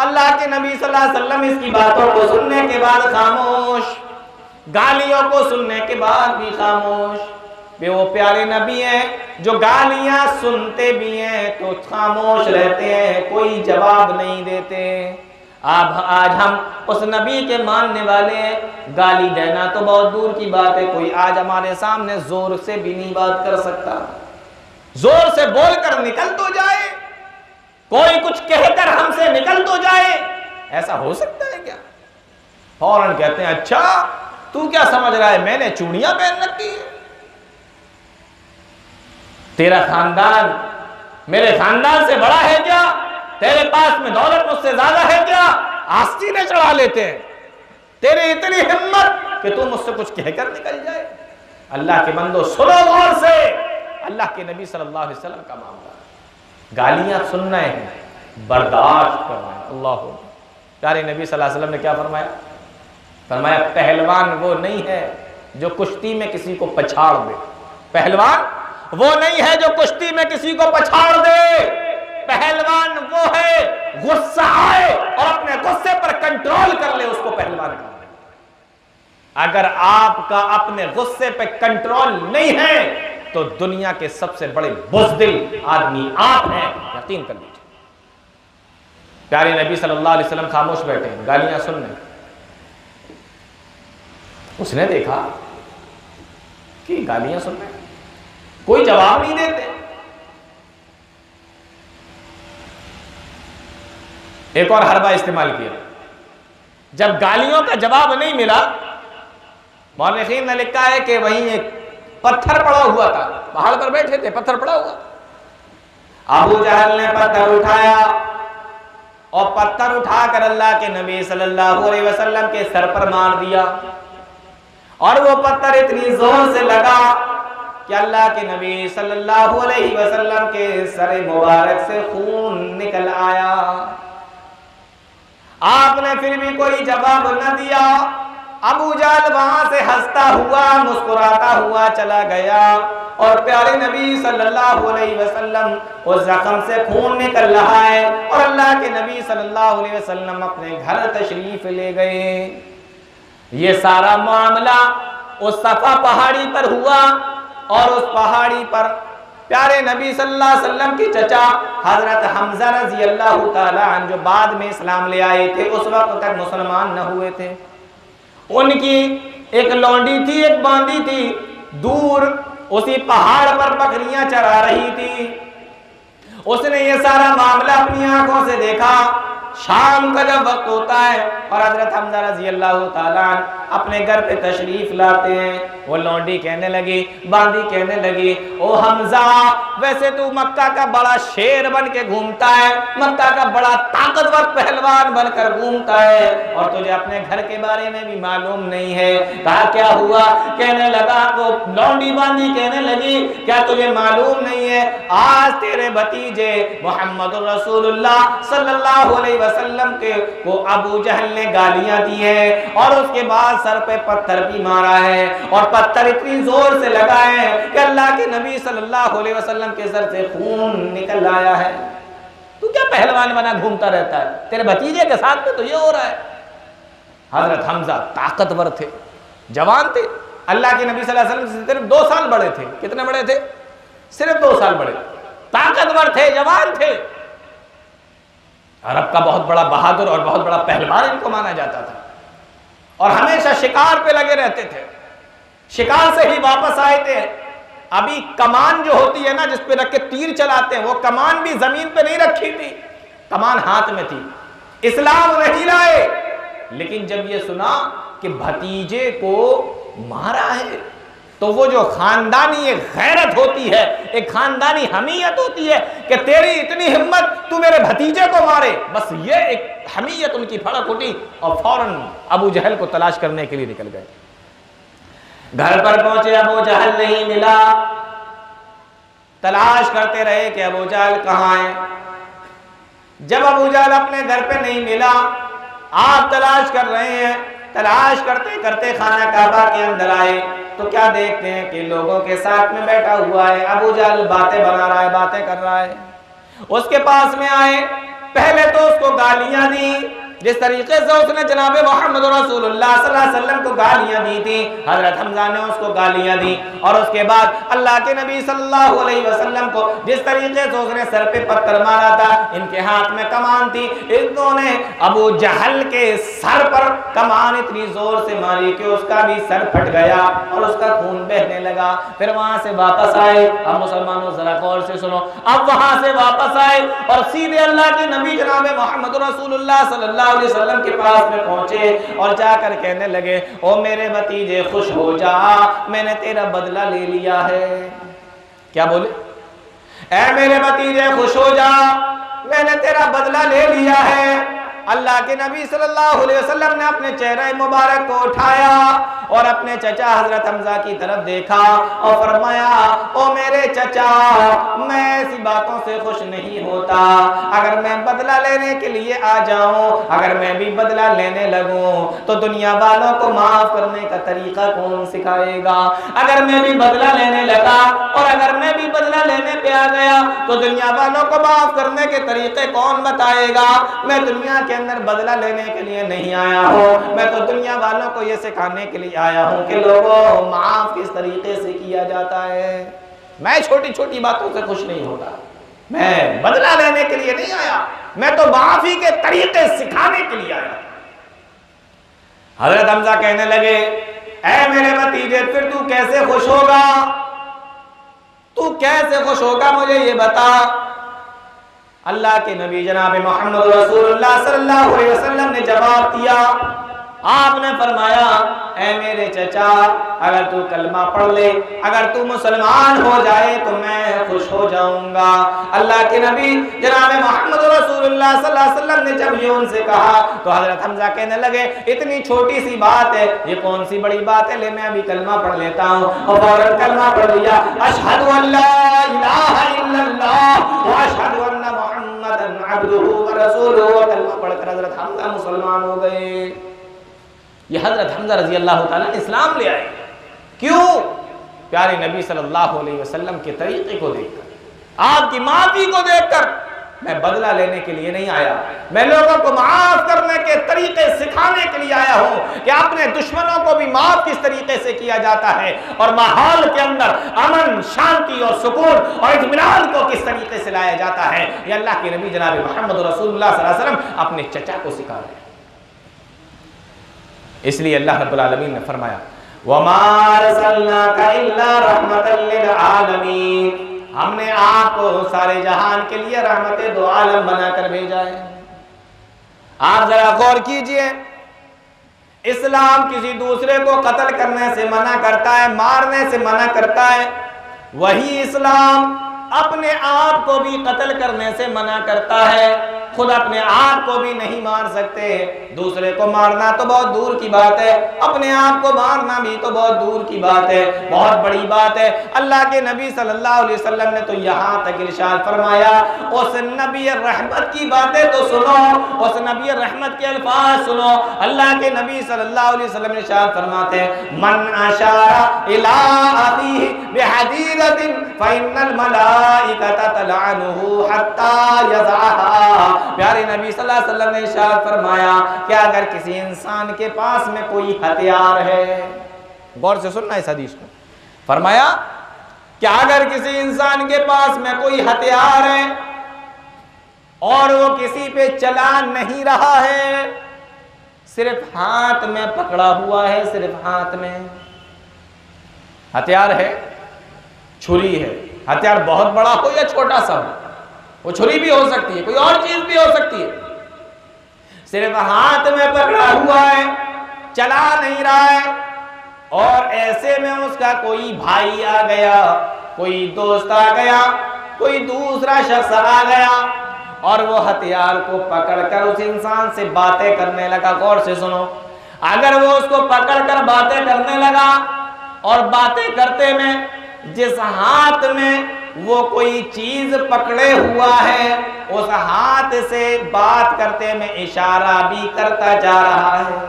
अल्लाह के नबी सल्लल्लाहु अलैहि वसल्लम इसकी बातों को सुनने के बाद खामोश, गालियों को सुनने के बाद भी खामोश। वे वो प्यारे नबी हैं जो गालियां सुनते भी हैं तो खामोश रहते हैं, कोई जवाब नहीं देते। अब आज हम उस नबी के मानने वाले हैं। गाली देना तो बहुत दूर की बात है, कोई आज हमारे सामने जोर से भी नहीं बात कर सकता। जोर से बोलकर निकल तो जाए, कोई कुछ कहकर हमसे निकल तो जाए, ऐसा हो सकता है क्या? फौरन कहते हैं, अच्छा तू क्या समझ रहा है, मैंने चूड़ियां पहन रखी है? तेरा खानदान मेरे खानदान से बड़ा है क्या? तेरे पास में दौलत मुझसे ज्यादा है क्या? आस्तीनें चढ़ा लेते हैं। तेरी इतनी हिम्मत कि तू मुझसे कुछ कहकर निकल जाए। अल्लाह के बंदो सुनो गौर से, अल्लाह के नबी सल्लल्लाहु अलैहि वसल्लम का मामला। गालियां सुन रहे हैं, बर्दाश्त कर रहे हैं। अल्लाह, प्यारे नबी सल्लल्लाहु अलैहि वसल्लम ने क्या फरमाया? फरमाया पहलवान वो नहीं है जो कुश्ती में किसी को पछाड़ दे। पहलवान वो नहीं है जो कुश्ती में किसी को पछाड़ दे। पहलवान वो है गुस्सा आए और अपने गुस्से पर कंट्रोल कर ले, उसको पहलवान कहते हैं। अगर आपका अपने गुस्से पे कंट्रोल नहीं है तो दुनिया के सबसे बड़े बुज़दिल आदमी आप हैं, यकीन कर लीजिए। प्यारे नबी सल्लल्लाहु अलैहि वसल्लम खामोश बैठे हैं, गालियां सुन रहे। उसने देखा कि गालियां सुन रहे, कोई जवाब नहीं देते। एक और हरबा इस्तेमाल किया। जब गालियों का जवाब नहीं मिला, मौलिकीन ने लिखा है कि वहीं एक पत्थर पड़ा हुआ था, पहाड़ पर बैठे थे, पत्थर पड़ा हुआ। अबू जहल ने पत्थर उठाया और पत्थर उठाकर अल्लाह के नबी सल्लल्लाहु अलैहि वसल्लम के सर पर मार दिया, और वो पत्थर इतनी जोर से लगा कि अल्लाह के नबी सल्लल्लाहु अलैहि वसल्लम के सर मुबारक से खून निकल आया। आपने फिर भी कोई जवाब न दिया। अबू जहल वहां से हंसता हुआ मुस्कुराता हुआ चला गया और प्यारे नबी सल्लल्लाहु अलैहि वसल्लम उस जख्म से खून निकल रहा है और अल्लाह के नबी सल्लल्लाहु अलैहि वसल्लम अपने घर तशरीफ ले गए। ये सारा मामला उस सफा पहाड़ी पर हुआ और उस पहाड़ी पर प्यारे नबी सल्लल्लाहु अलैहि वसल्लम के चचा हजरत हमजा रजी अल्लाह ताला अन्हु जो बाद में इस्लाम ले आए थे, उस वक्त तक मुसलमान न हुए थे, उनकी एक लौंडी थी, एक बांदी थी, दूर उसी पहाड़ पर बकरियां चरा रही थी। उसने ये सारा मामला अपनी आंखों से देखा। शाम का जब वक्त होता है और हजरत हमजा रजी अल्लाह ताला अपने घर पे तशरीफ लाते हैं, वो लौंडी कहने लगी, बांदी कहने लगी, ओ हमजा, वैसे तू मक्का का बड़ा शेर बन के घूमता है, मक्का का बड़ा ताकतवर पहलवान बनकर घूमता है और तुझे अपने घर के बारे में भी मालूम नहीं है। कहा क्या हुआ? कहने लगा, वो लौंडी बांदी कहने लगी, क्या तुझे मालूम नहीं है आज तेरे भतीजे मोहम्मद रसूलुल्लाह सल्लल्लाहु अलैहि वसल्लम के को अबू जहल ने गालियां दी है और उसके बाद सर पे पत्थर भी मारा है और पत्थर इतनी जोर से लगा है कि अल्लाह के नबी सल्लल्लाहु अलैहि वसल्लम के सर से खून निकल आया है। तू क्या पहलवान बना घूमता रहता है? तेरे भतीजे के साथ में तो ये हो रहा है। हजरत हमजा ताकतवर थे, जवान थे, अल्लाह के नबी सल्लल्लाहु अलैहि वसल्लम से सिर्फ 2 साल बड़े थे। कितने बड़े थे? सिर्फ 2 साल बड़े। ताकतवर थे, जवान थे, अरब का बहुत बड़ा बहादुर और बहुत बड़ा पहलवान इनको माना जाता था और हमेशा शिकार पे लगे रहते थे। शिकार से ही वापस आए थे। अभी कमान जो होती है ना, जिस पे रख के तीर चलाते हैं, वो कमान भी जमीन पे नहीं रखी थी, कमान हाथ में थी। इस्लाम नहीं लाए, लेकिन जब ये सुना कि भतीजे को मारा है तो वो जो खानदानी एक गैरत होती है, एक खानदानी हमीयत होती है कि तेरी इतनी हिम्मत, तू मेरे भतीजे को मारे, बस ये एक हमीयत उनकी फड़क उठी और फौरन अबू जहल को तलाश करने के लिए निकल गए। घर पर पहुंचे, अबू जहल नहीं मिला। तलाश करते रहे कि अबू जहल कहां है। जब अबू जहल अपने घर पे नहीं मिला, आप तलाश कर रहे हैं, तलाश करते करते खाना काबा के अंदर आए तो क्या देखते हैं कि लोगों के साथ में बैठा हुआ है अबू जहल, बातें बना रहा है, बातें कर रहा है। उसके पास में आए, पहले तो उसको गालियां दी, जिस तरीके से उसने जनाबे मोहम्मद रसूलुल्लाह सल्लल्लाहु अलैहि वसल्लम को गालियां दी थी, हजरत हमजा ने उसको गालियां दी। और उसके बाद अल्लाह के नबी सल्लल्लाहु अलैहि वसल्लम को जिस तरीके से उसने सर पे पत्थर मारा था, इनके हाथ में कमान थी, इन्होंने अबू जहल के सर पर कमान इतनी जोर से मारी कि उसका भी सर फट गया और उसका खून बहने लगा। फिर वहां से वापस आए। अब मुसलमानों जरा गौर से सुनो, अब वहां से वापस आए और सीधे अल्लाह के नबी जनाबे मोहम्मद रसूलुल्लाह सल्लल्लाहु अलैहि वसल्लम के पास में पहुंचे और जाकर कहने लगे, ओ मेरे भतीजे खुश हो जा, मैंने तेरा बदला ले लिया है। क्या बोले? ऐ मेरे भतीजे खुश हो जा, मैंने तेरा बदला ले लिया है। अल्लाह के नबी सल्लल्लाहु अलैहि वसल्लम ने अपने चेहरे मुबारक को उठाया और अपने चचा हजरत हमजा की तरफ देखा और फरमाया, ओ मेरे चचा, मैं ऐसी बातों से खुश नहीं होता। अगर मैं बदला लेने के लिए आ जाऊं, अगर मैं भी बदला लेने लगूं तो दुनिया वालों को माफ करने का तरीका कौन सिखाएगा? अगर मैं भी बदला लेने लगा और अगर मैं भी बदला लेने पे आ गया तो दुनिया वालों को माफ करने के तरीके कौन बताएगा? मैं दुनिया के अंदर बदला लेने के लिए नहीं आया हूँ, मैं तो दुनिया वालों को ये सिखाने के लिए आया हूँ कि लोगों, माफ किस तरीके से किया जाता है। मैं छोटी छोटी बातों से खुश नहीं होता, मैं बदला लेने के लिए नहीं आया, मैं तो माफी के तरीके सिखाने के लिए आया। हजरत हमजा कहने लगे, ऐ मेरे भतीजे, फिर तू कैसे खुश होगा? तू कैसे खुश होगा, मुझे ये बता। अल्लाह के नबी जनाब मोहम्मद रसूलुल्लाह सल्लल्लाहु अलैहि वसल्लम ने जवाब दिया। आपने फरमाया, ऐ मेरे चचा, अगर तू कलमा पढ़ ले, अगर तू मुसलमान हो जाए तो मैं खुश हो जाऊंगा। अल्लाह के नबी जनाब मोहम्मद रसूलुल्लाह सल्लल्लाहु अलैहि वसल्लम ने जब ये उनसे कहा तो हजरत हमजा कहने लगे, इतनी छोटी सी बात है, ये कौन सी बड़ी बात है, ले मैं अभी कलमा पढ़ लेता हूँ। और फौरन कलमा पढ़ लिया, अशहदु अल्ला इलाहा इल्लल्लाह व अशहदु अन्ना मुहम्मदन अब्दुहु व रसूलुहु, कलमा पढ़कर हजरत हमजा मुसलमान हो गए। ये हजरत हमजा रजी अल्लाह ताला ने इस्लाम ले आए। क्यों? प्यारे नबी सल्लल्लाहु अलैहि वसल्लम के तरीके को देखकर, आपकी माफी को देखकर। मैं बदला लेने के लिए नहीं आया, मैं लोगों को माफ करने के तरीके सिखाने के लिए आया हूं कि अपने दुश्मनों को भी माफ किस तरीके से किया जाता है और माहौल के अंदर अमन, शांति और सुकून और इत्मीनान को किस तरीके से लाया जाता है। ये अल्लाह के नबी जनाब मोहम्मद रसूलुल्लाह सल्लल्लाहु अलैहि वसल्लम अपने चचा को सिखा रहे हैं। इसलिए अल्लाह रब्बुल आलमीन ने फरमाया, वमा अरसलनाका इल्ला रहमतल लिल आलमीन, हमने आपको सारे जहान के लिए रहमत दो आलम बनाकर भेजा है। आप जरा गौर कीजिए, इस्लाम किसी दूसरे को कत्ल करने से मना करता है, मारने से मना करता है, वही इस्लाम अपने आप को भी कत्ल करने से मना करता है। खुद अपने आप को भी नहीं मार सकते, दूसरे को मारना तो बहुत दूर की बात है, अपने आप को मारना भी तो बहुत दूर की बात है, बहुत बड़ी बात है। अल्लाह के नबी सल्लल्लाहु अलैहि वसल्लम ने तो यहाँ तक इरशाद फरमाया, उस नबी रहमत की बातें तो सुनो, उस नबी रहमत के अल्फाज सुनो। अल्लाह के नबी सल्लल्लाहु अलैहि वसल्लम ने इरशाद फरमाते हैं, मन अशारा इला अखीहि बिहदीरतिन फइन्नल मलाइकता तलअनुहु हत्ता यज़अहा। प्यारे नबी सल्लल्लाहु अलैहि वसल्लम ने इरशाद फरमाया कि अगर किसी इंसान के पास में कोई हथियार है, गौर से सुनना इस हदीस को, फरमाया कि अगर किसी इंसान के पास में कोई हथियार है और वो किसी पे चला नहीं रहा है, सिर्फ हाथ में पकड़ा हुआ है, सिर्फ हाथ में हथियार है, छुरी है, हथियार बहुत बड़ा हो या छोटा सा हो, वो छुरी भी हो सकती है, कोई और चीज भी हो सकती है, सिर्फ हाथ में पकड़ा हुआ है, चला नहीं रहा है, और ऐसे में उसका कोई भाई आ गया, कोई दोस्त आ गया, कोई दूसरा शख्स आ गया और वो हथियार को पकड़कर उस इंसान से बातें करने लगा। गौर से सुनो, अगर वो उसको पकड़कर बातें करने लगा और बातें करते में जिस हाथ में वो कोई चीज पकड़े हुआ है, उस हाथ से बात करते में इशारा भी करता जा रहा है।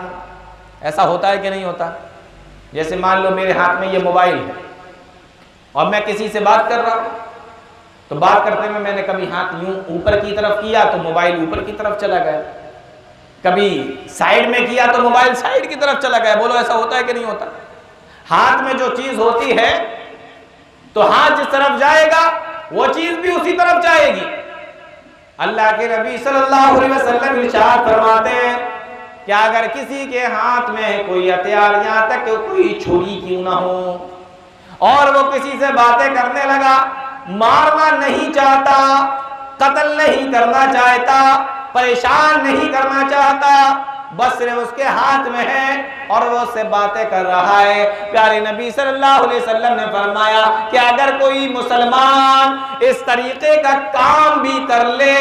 ऐसा होता है कि नहीं होता? जैसे मान लो मेरे हाथ में ये मोबाइल है और मैं किसी से बात कर रहा हूं, तो बात करते में मैंने कभी हाथ यूं ऊपर की तरफ किया तो मोबाइल ऊपर की तरफ चला गया, कभी साइड में किया तो मोबाइल साइड की तरफ चला गया। बोलो ऐसा होता है कि नहीं होता? हाथ में जो चीज होती है तो हाथ जिस तरफ जाएगा वो चीज भी उसी तरफ जाएगी। अल्लाह के नबी सल्लल्लाहु अलैहि वसल्लम इरशाद फरमाते हैं कि अगर किसी के हाथ में कोई हथियार, यहां तक कि कोई छुरी क्यों ना हो, और वो किसी से बातें करने लगा, मारना नहीं चाहता, कत्ल नहीं करना चाहता, परेशान नहीं करना चाहता, बस सिर्फ उसके हाथ में है और वो उससे बातें कर रहा है, प्यारे नबी सल्लल्लाहु अलैहि वसल्लम ने फरमाया कि अगर कोई मुसलमान इस तरीके का काम भी कर ले,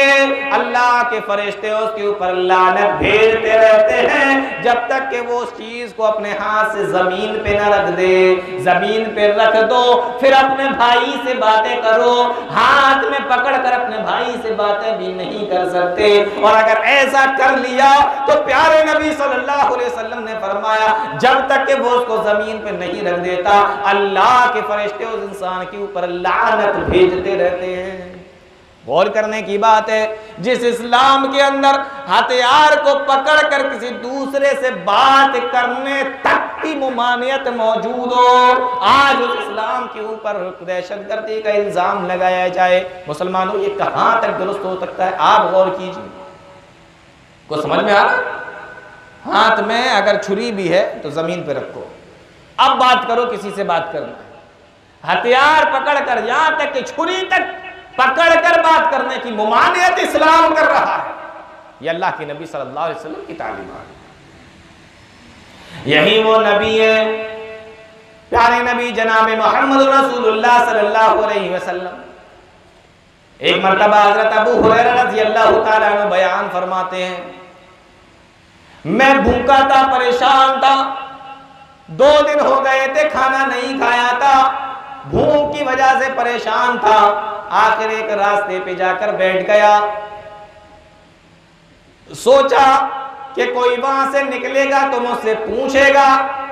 अल्लाह के फरिश्ते उसके ऊपर लानत भेजते रहते हैं जब तक कि वो उस चीज को अपने हाथ से जमीन पे न रख दे। जमीन पे रख दो, फिर अपने भाई से बातें करो, हाथ में पकड़ कर अपने भाई से बातें भी नहीं कर सकते। और अगर ऐसा कर लिया तो प्यारे नबी सल्लल्लाहु अलैहि वसल्लम ने फरमाया जब तक कि वो उसको जमीन पे नहीं रख देता, अल्लाह के फरिश्ते उस इंसान के ऊपर लानत भेजते रहते हैं। गौर करने की बात है, जिस इस्लाम के अंदर हथियार को पकड़कर किसी दूसरे से बात करने तक की मुमानियत मौजूद हो, आज उस इस्लाम के ऊपर दहशतगर्दी का इल्जाम लगाया जाए, मुसलमानों ये कहां तक दुरुस्त हो सकता है? आप गौर कीजिए, को समझ में आ रहा? हाथ में अगर छुरी भी है तो जमीन पे रखो। अब बात करो, किसी से बात करना, हथियार पकड़कर, यहां तक कि छुरी तक पकड़कर बात करने की मुमानियत इस्लाम कर रहा है। यह अल्लाह के नबी सल्लल्लाहु अलैहि वसल्लम की तालीमात। यही वो नबी है, प्यारे नबी जनाब मोहम्मद रसूलुल्लाह सल्लल्लाहु अलैहि वसल्लम। एक मर्तबा हजरत अबू हुरैरा रज़ी अल्लाह ताला अन्हु बयान फरमाते हैं, मैं भूखा था, परेशान था, 2 दिन हो गए थे खाना नहीं खाया था, भूख की वजह से परेशान था, आखिर एक रास्ते पे जाकर बैठ गया। सोचा कि कोई वहां से निकलेगा तो मुझसे पूछेगा,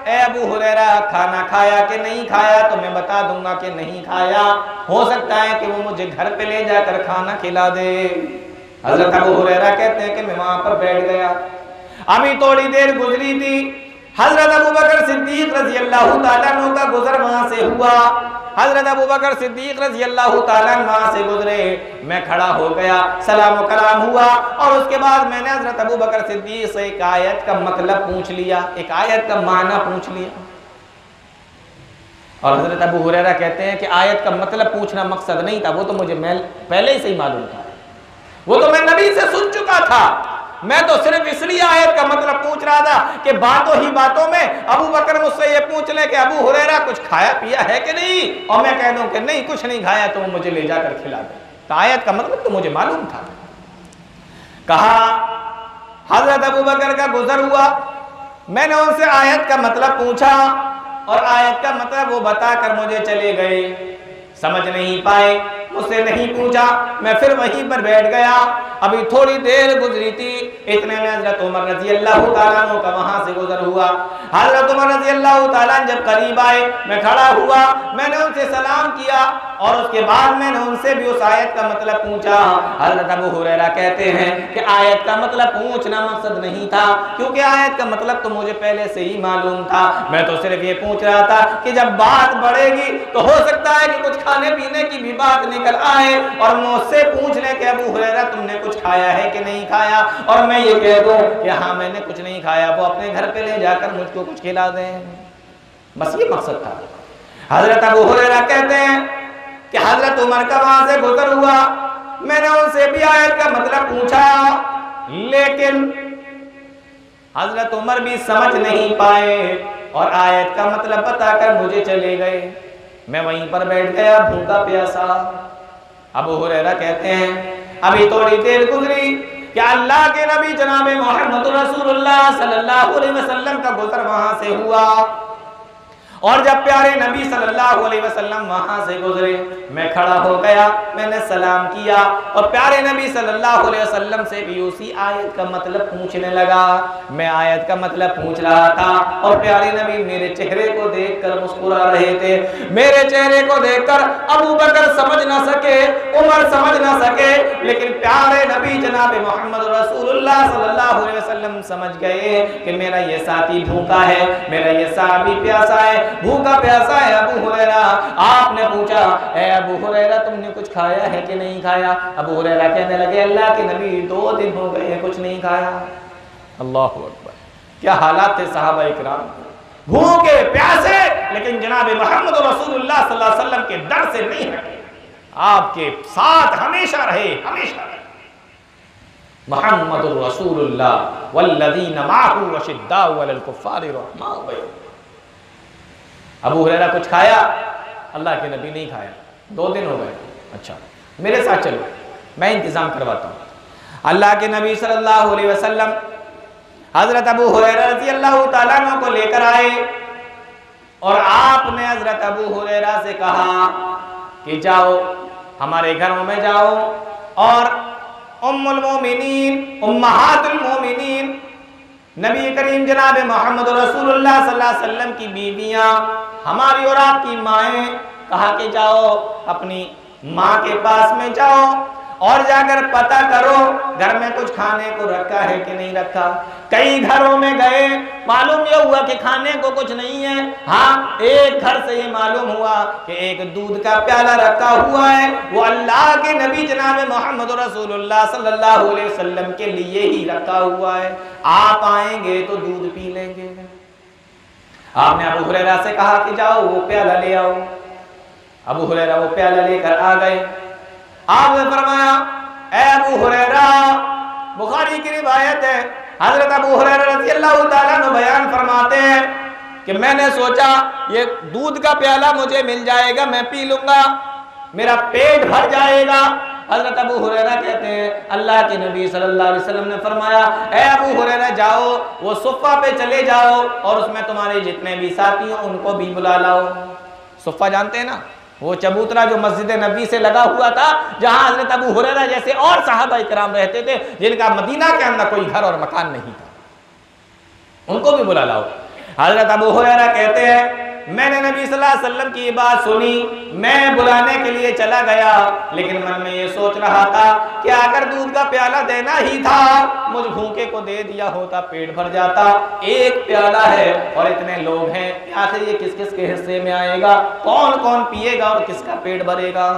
ए अबू हुरैरा खाना खाया कि नहीं खाया, तो मैं बता दूंगा कि नहीं खाया। हो सकता है कि वो मुझे घर पे ले जाकर खाना खिला दे। हजरत अबू हुरैरा कहते हैं कि मैं वहां पर बैठ गया। अभी थोड़ी देर गुजरी थी, हजरत अबू बकर सिद्दीक रज़ी अल्लाह तआला अन्हु का गुजर वहां से हुआ। हजरत अबू बकर सिद्दीक रज़ी अल्लाह तआला अन्हु वहां से गुजरे, मैं खड़ा हो गया, सलाम व कलाम हुआ, और उसके बाद मैंने हजरत अबू बकर सिद्दीक से एक आयत का मतलब पूछ लिया, एक आयत का माना पूछ लिया। और हजरत अबू हुरैरा कहते हैं कि आयत का मतलब पूछना मकसद नहीं था, वो तो मुझे पहले ही से ही मालूम था, वो तो मैं नबी से सुन चुका था। मैं तो सिर्फ इसलिए आयत का मतलब पूछ रहा था कि बातों ही बातों में अबू बकर मुझसे ये पूछ ले कि अबू हुरैरा कुछ खाया पिया है कि नहीं, और मैं कह दूं कि नहीं कुछ नहीं खाया, तो वो मुझे ले जाकर खिला दे। तो आयत का मतलब तो मुझे मालूम था। कहा हजरत अबू बकर का गुजर हुआ, मैंने उनसे आयत का मतलब पूछा, और आयत का मतलब वो बताकर मुझे चले गए। समझ नहीं पाए, मुझसे नहीं पूछा, मैं फिर वहीं पर बैठ गया। अभी थोड़ी देर गुजरी थी, इतने में हजरत उमर रजी अल्लाह तआला अन्हु का वहां से गुजर हुआ। हजरत उमर रजी अल्लाह तआला अन्हु जब करीब आए, मैं खड़ा हुआ, मैंने उनसे सलाम किया, और उसके बाद मैंने उनसे भी उस आयत का मतलब पूछा। हजरत अबू हुरैरा कहते हैं कि आयत का मतलब पूछना मकसद नहीं था, क्योंकि आयत का मतलब तो मुझे पहले से ही मालूम था। मैं तो सिर्फ ये पूछ रहा था कि जब बात बढ़ेगी तो हो सकता है कि कुछ खाने पीने की भी बात निकल आए, और मुझसे पूछ ले कि अबू हुरैरा तुमने कुछ खाया है कि नहीं खाया, और मैं ये कह दूं कि हाँ मैंने कुछ नहीं खाया, वो अपने घर पे ले जाकर मुझको कुछ खिला दें। बस ये मकसद था। हजरत अबू हुरैरा कहते हैं कि हजरत उमर का वहां से गुजर हुआ, मैंने उनसे भी आयत का मतलब पूछा, लेकिन हजरत उमर भी समझ नहीं पाए, और आयत का मतलब बताकर मुझे चले गए। मैं वहीं पर बैठ गया भूखा प्यासा। अबू हुरैरा कहते हैं अभी थोड़ी देर गुजरी कि अल्लाह के नबी जनाब मोहम्मद रसूलुल्लाह सल्लल्लाहु अलैहि वसल्लम का गुजर वहां से हुआ, और जब प्यारे नबी सल्लल्लाहु अलैहि वसल्लम वहां से गुजरे, मैं खड़ा हो गया, मैंने सलाम किया, और प्यारे नबी सल्लल्लाहु अलैहि वसल्लम से भी उसी आयत का मतलब पूछने लगा। मैं आयत का मतलब पूछ रहा था, और प्यारे नबी मेरे चेहरे को देखकर मुस्कुरा रहे थे। मेरे चेहरे को देखकर अबू बकर समझ ना सके, उमर समझ ना सके, लेकिन प्यारे नबी जनाब मोहम्मद रसूलुल्लाह सल्लल्लाहु अलैहि वसल्लम समझ गए कि मेरा ये साथी भूखा है, मेरा ये साहबी प्यासा है, भूखा प्यासा है। अबू हुरैरा, आपने पूछा ए अबू हुरैरा तुमने कुछ खाया है कि नहीं खाया? अबू हुरैरा कहने लगे अल्लाह के नबी 2 दिन हो गए कुछ नहीं खाया। अल्लाहु अकबर, क्या हालात थे सहाबा इकराम, भूखे प्यासे, लेकिन जनाब मोहम्मद रसूलुल्लाह सल्लल्लाहु अलैहि वसल्लम के डर से नहीं हटे, आपके साथ हमेशा रहे, हमेशा रहे। मोहम्मद रसूलुल्लाह वल्लज़ीना माअहु अशिद्दाउ अलल कुफ़्फ़ारि रहमाउ बैनहुम। अबू हुरैरा कुछ खाया? अल्लाह के नबी नहीं खाया, 2 दिन हो गए। अच्छा मेरे साथ चलो, मैं इंतजाम करवाता हूँ। अल्लाह के नबी सल्लल्लाहु अलैहि वसल्लम हजरत अबू हुरैरा रज़ी अल्लाह तआला अन्हु को लेकर आए, और आपने हजरत अबू हुरैरा से कहा कि जाओ हमारे घरों में जाओ, और उम्मुल मोमिनीन उम्महातुल मोमिनीन नबी करीम जनाब मोहम्मद रसूलुल्लाह सल्लल्लाहु अलैहि वसल्लम की बीवियां, हमारी और आपकी माएँ, कहा कि जाओ अपनी माँ के पास में जाओ, और जाकर पता करो घर में कुछ खाने को रखा है कि नहीं रखा। कई घरों में गए, मालूम ये हुआ कि खाने को कुछ नहीं है। हाँ, एक घर से ये मालूम हुआ कि एक दूध का प्याला रखा हुआ है, वो अल्लाह के नबी जनाब मोहम्मद रसूलुल्लाह सल्लल्लाहु अलैहि वसल्लम के लिए ही रखा हुआ है, आप आएंगे तो दूध पी लेंगे। आपने अबू हुरैरा से कहा कि जाओ वो प्याला ले आओ। अबू हुरैरा वो प्याला लेकर आ गए। आपने फरमाया ए अबू हुरैरा, बुखारी की रिवायत है, हजरत अबू हुरैरा रज़ी अल्लाह तआला अन्हु बयान फरमाते हैं कि मैंने सोचा ये दूध का प्याला मुझे मिल जाएगा, मैं पी लूंगा, मेरा पेट भर जाएगा। हजरत अबू हुरैरा कहते हैं अल्लाह के नबी सल्लल्लाहु अलैहि वसल्लम ने फरमाया ए अबू हुरैरा जाओ वो सुफ़्फ़ा पे चले जाओ, और उसमें तुम्हारे जितने भी साथी हो उनको भी बुला लाओ। सुफ़्फ़ा जानते हैं ना, वो चबूतरा जो मस्जिद नबी से लगा हुआ था, जहां हजरत अबू हुरैरा जैसे और सहाबा इकराम रहते थे, जिनका मदीना के अंदर कोई घर और मकान नहीं था, उनको भी बुला लाओ। हजरत अबू हुरैरा कहते हैं मैंने नबी सल्लल्लाहु अलैहि वसल्लम की ये बात सुनी, मैं बुलाने के लिए चला गया, लेकिन मन में ये सोच रहा था कि अगर दूध का प्याला देना ही था, मुझ भूखे को दे दिया होता पेट भर जाता। एक प्याला है और इतने लोग हैं, आखिर ये किस किस के हिस्से में आएगा, कौन कौन पिएगा और किसका पेट भरेगा।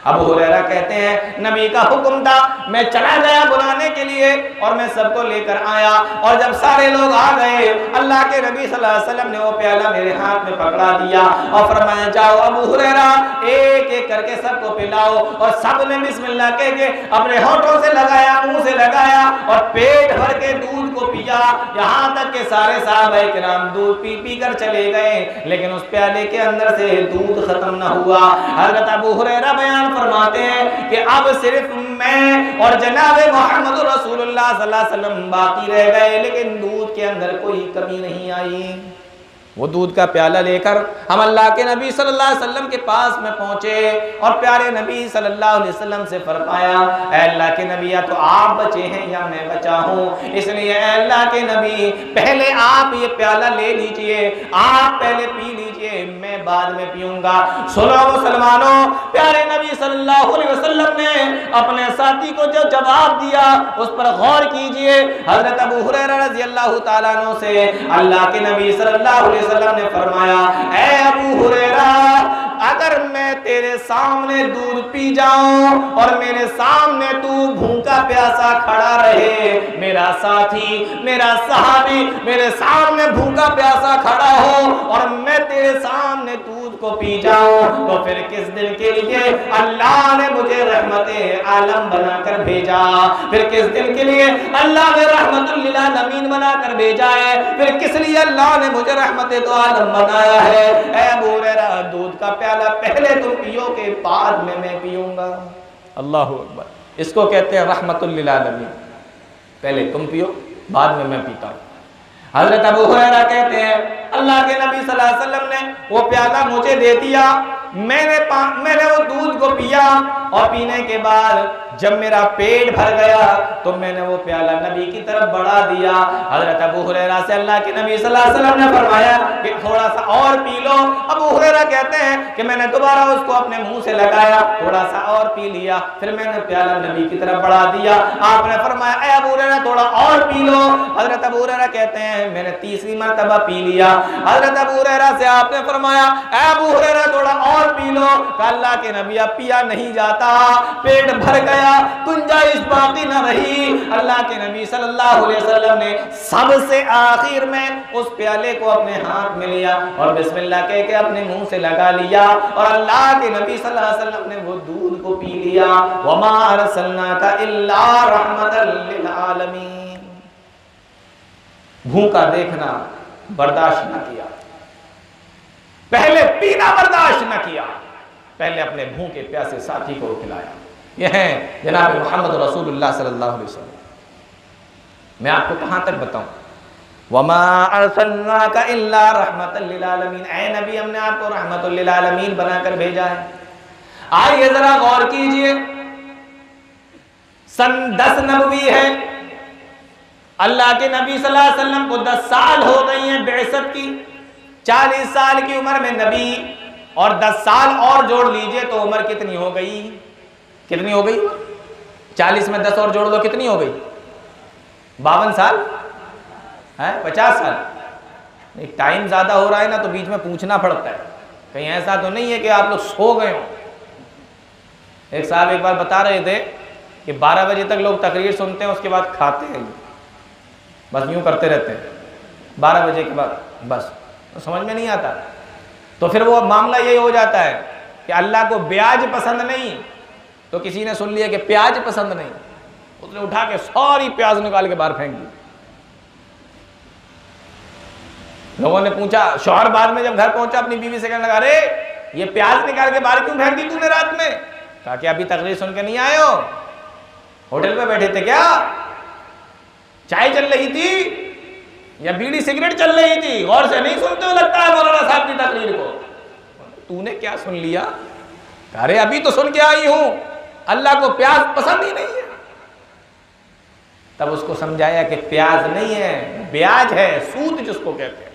अबू हुरैरा कहते हैं नबी का हुक्म था, मैं चला गया बुलाने के लिए और मैं सबको लेकर आया, और जब सारे लोग आ गए, अल्लाह के नबी सल्लल्लाहु अलैहि वसल्लम ने वो प्याला मेरे हाथ में पकड़ा दिया और फरमाया जाओ अबू हुरैरा एक एक करके सबको पिलाओ। और सब ने बिस्मिल्लाह कह के अपने होठों से लगाया, मुंह से लगाया और पेट भर के दूध को पिया। यहाँ तक के सारे साहबा किराम दूध पी पी कर चले गए, लेकिन उस प्याले के अंदर से दूध खत्म न हुआ। हजरत अबू हुरैरा बयान फरमाते हैं कि अब सिर्फ मैं और जनाबे मोहम्मद रसूलुल्लाह सल्लल्लाहु अलैहि वसल्लम बाकी रह गए, लेकिन दूध के अंदर कोई कमी नहीं आई। वो दूध का प्याला लेकर हम अल्लाह के नबी सल्लल्लाहु अलैहि वसल्लम के पास में पहुंचे और प्यारे नबी सल्लल्लाहु अलैहि वसल्लम से फरमाया, ऐ अल्लाह के नबी या तो आप बचे हैं या मैं बचा हूं, इसलिए ऐ अल्लाह के नबी पहले आप ये प्याला ले लीजिए, आप पहले पी लीजिए, मैं बाद में पीऊंगा। सुनो मुसलमानों, प्यारे नबी सल्लल्लाहु अलैहि वसल्लम ने अपने साथी को जो जवाब दिया उस पर गौर कीजिए। हजरत अबू हुरैरा रज़ी अल्लाह तआला अन्हु से अल्लाह के नबी सल्लल्लाहु अलैहि वसल्लम ने फरमाया, ऐ अबू हुरैरा अगर मैं तेरे सामने दूध पी जाऊं और मेरे सामने तू भूखा प्यासा खड़ा रहे, मेरा साथी मेरा सहाबी मेरे सामने भूखा प्यासा खड़ा हो और मैं तेरे सामने दूध को पी जाऊं, तो फिर किस दिन के लिए अल्लाह ने मुझे रहमते आलम बनाकर भेजा, फिर किस दिन के लिए अल्लाह ने रहमतुल लिल आलमीन बनाकर भेजा है, फिर किस लिए अल्लाह ने मुझे रहमते तो आलम बनाया है। ऐ अबू हुरैरा दूध का प्याला पहले तुम पियो के बाद में मैं पीऊंगा। अल्लाहु अकबर, इसको कहते हैं रहमतुल लिल आलमीन, पहले तुम पियो बाद में मैं पीता हूं। हजरत अबू हुरैरा कहते हैं अल्लाह के नबी सल्लल्लाहु अलैहि वसल्लम ने वो प्याला मुझे दे दिया, मैंने वो दूध को पिया और पीने के बाद जब मेरा पेट भर गया तो मैंने वो प्याला नबी की तरफ बढ़ा दिया। हजरत अबू हुरैरा से अल्लाह के नबी सल्लल्लाहु अलैहि वसल्लम ने फरमाया कि थोड़ा सा और पी लो। अबू हुरैरा कहते हैं कि मैंने दोबारा उसको अपने मुंह से लगाया, थोड़ा सा और पी लिया, फिर मैंने प्याला नबी की तरफ बढ़ा दिया। आपने फरमाया ऐ अबू हुरैरा थोड़ा और पी लो। हजरत अबू हुरैरा कहते हैं मैंने तीसरी मर्तबा पी लिया। हजरत अबू हुरैरा से आपने फरमाया ऐ अबू हुरैरा थोड़ा और पी लो। अल्लाह के नबी अब पिया नहीं जाता, पेट भर गया, गुंजाइश बाकी न रही। अल्लाह के नबी सल्लल्लाहु अलैहि वसल्लम ने सबसे आखिर में उस प्याले को अपने हाथ में लिया और बिस्मिल्लाह कह के अपने मुंह से लगा लिया और अल्लाह के नबी सल्लल्लाहु अलैहि वसल्लम ने वो दूध को पी लिया। वमा अरसलनाका इल्ला रहमतल लिल आलमीन। भूखा देखना बर्दाश्त न किया, पहले पीना बर्दाश्त न किया, पहले अपने भूखे प्यासे साथी को खिलाया। यह है जनाब मोहम्मद रसूलुल्लाह सल्लल्लाहु अलैहि वसल्लम। मैं आपको कहां तक बताऊं, वमा अरसलनाका इल्ला रहमतल लिल आलमीन। ऐ नबी हमने आपको रहमतुल लिल आलमीन बनाकर भेजा है। आइए जरा गौर कीजिए, सन 10 नबवी है, अल्लाह के नबी सल्लल्लाहु अलैहि वसल्लम को 10 साल हो गई हैं बेइज्जत की। 40 साल की उम्र में नबी और 10 साल और जोड़ लीजिए तो उम्र कितनी हो गई, कितनी हो गई? 40 में 10 और जोड़ लो कितनी हो गई? 52 साल है, 50 साल। टाइम ज्यादा हो रहा है ना तो बीच में पूछना पड़ता है, कहीं ऐसा तो नहीं है कि आप लोग सो गए हो। एक साहब एक बार बता रहे थे कि 12 बजे तक लोग तकरीर सुनते हैं, उसके बाद खाते हैं, बस यूं करते रहते हैं 12 बजे के बाद, बस तो समझ में नहीं आता। तो फिर वो मामला यही हो जाता है कि अल्लाह को ब्याज पसंद नहीं, तो किसी ने सुन लिया कि प्याज पसंद नहीं, उसने उठा के सारी प्याज निकाल के बाहर फेंक दी। लोगों ने पूछा, शौहर बाद में जब घर पहुंचा अपनी बीवी से कहने लगा, अरे ये प्याज निकाल के बाहर क्यों फेंक दी तूने रात में? कहा कि अभी तकरीर सुन के नहीं आए हो, होटल पे बैठे थे क्या, चाय चल रही थी या बीड़ी सिगरेट चल रही थी, गौर से नहीं सुनते हो लगता है मौलाना साहब की तकरीर को। तूने क्या सुन लिया? अरे अभी तो सुन के आई हूं, अल्लाह को प्याज पसंद ही नहीं है। तब उसको समझाया कि प्याज नहीं है, ब्याज है, सूद जिसको कहते हैं।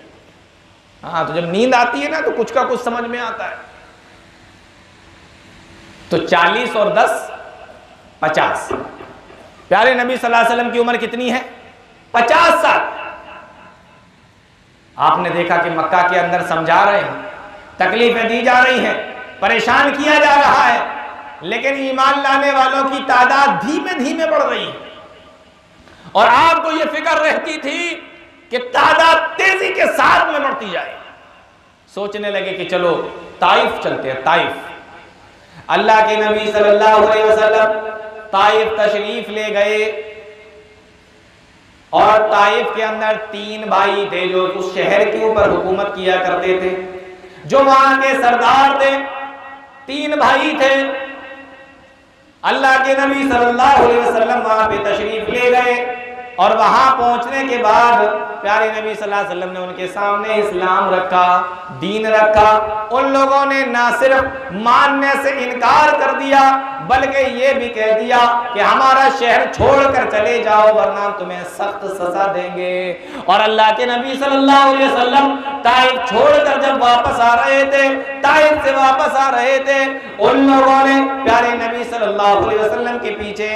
हाँ, तो जब नींद आती है ना तो कुछ का कुछ समझ में आता है। तो 40 और 10 50। प्यारे नबी सल्लल्लाहु अलैहि वसल्लम की उम्र कितनी है? 50 साल। आपने देखा कि मक्का के अंदर समझा रहे हैं, तकलीफें दी जा रही हैं, परेशान किया जा रहा है, लेकिन ईमान लाने वालों की तादाद धीमे धीमे बढ़ रही है। और आपको यह फिक्र रहती थी कि तादाद तेजी के साथ में बढ़ती जाए। सोचने लगे कि चलो ताइफ चलते हैं। ताइफ अल्लाह के नबी सल्लल्लाहु अलैहि वसल्लम ताइफ तशरीफ ले गए और ताइफ के अंदर 3 भाई थे जो उस शहर के ऊपर हुकूमत किया करते थे, जो वहां के सरदार थे। 3 भाई थे। अल्लाह के नबी सल्लल्लाहु अलैहि वसल्लम वहां पे तशरीफ ले गए और वहां पहुंचने के बाद प्यारे नबी सल्लल्लाहु अलैहि वसल्लम ने उनके सामने इस्लाम रखा, दीन रखा। उन लोगों ने ना सिर्फ मानने से इनकार कर दिया बल्कि ये भी कह दिया कि हमारा शहर छोड़कर चले जाओ वरना तुम्हें सख्त सजा देंगे। और अल्लाह के नबी सल्लल्लाहु अलैहि वसल्लम ताइफ छोड़कर जब वापस आ रहे थे, ताइफ से वापस आ रहे थे, उन लोगों ने प्यारे नबी सल्लल्लाहु अलैहि वसल्लम के पीछे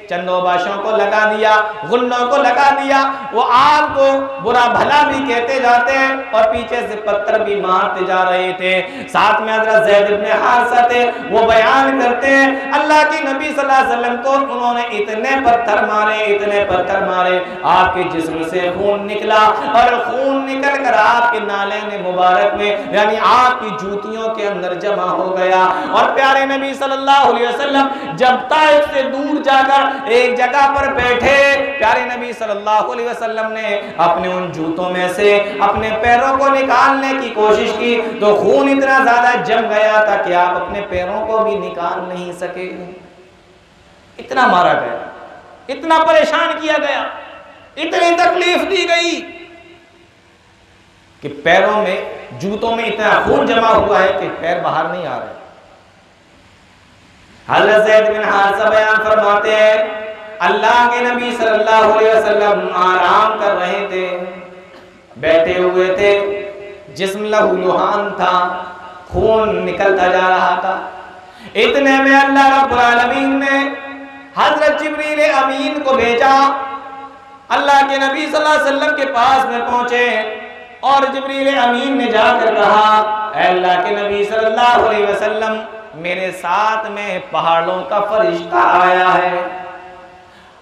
चंदोबाशों को लगा दिया, गुल्लों को लगा दिया। वो आपको बुरा भला भी कहते जाते हैं और पीछे से पत्थर भी मारते जा रहे थे। साथ में हज़रत ज़ैद इब्न हारिसा थे, वो बयान करते हैं अल्लाह के नबी सल्लल्लाहु अलैहि वसल्लम को उन्होंने इतने पत्थर मारे, इतने पत्थर मारे, आपके जिस्म से खून निकला और खून निकल कर आपके नाले मुबारक में यानी आपकी जूतियों के अंदर जमा हो गया। और प्यारे नबी सल्लल्लाहु अलैहि वसल्लम जब ताइफ से दूर जाकर एक जगह पर बैठे, प्यारे नबी सल्लल्लाहु अलैहि वसल्लम ने अपने उन जूतों में से अपने पैरों को निकालने की कोशिश की तो खून इतना ज्यादा जम गया था कि आप अपने पैरों को भी निकाल नहीं सके। इतना मारा गया, इतना परेशान किया गया, इतनी तकलीफ दी गई कि पैरों में, जूतों में इतना खून जमा हुआ है कि पैर बाहर नहीं आ रहे। हज़रत ज़ैद बिन हारिसा बयान फरमाते हैं अल्लाह के नबी सल्लल्लाहु अलैहि वसल्लम आराम कर रहे थे, बैठे हुए थे, जिस्म लहूलुहान था, खून निकलता जा रहा था। इतने में अल्लाह रब्बुल आलमीन ने हजरत जिब्रील अमीन को भेजा। अल्लाह के नबी सल्लल्लाहु अलैहि वसल्लम के पास में पहुंचे और जिब्रील अमीन ने जाकर कहा अल्लाह के नबी सल्लल्लाहु अलैहि वसल्लम मेरे साथ में पहाड़ों का फरिश्ता आया है।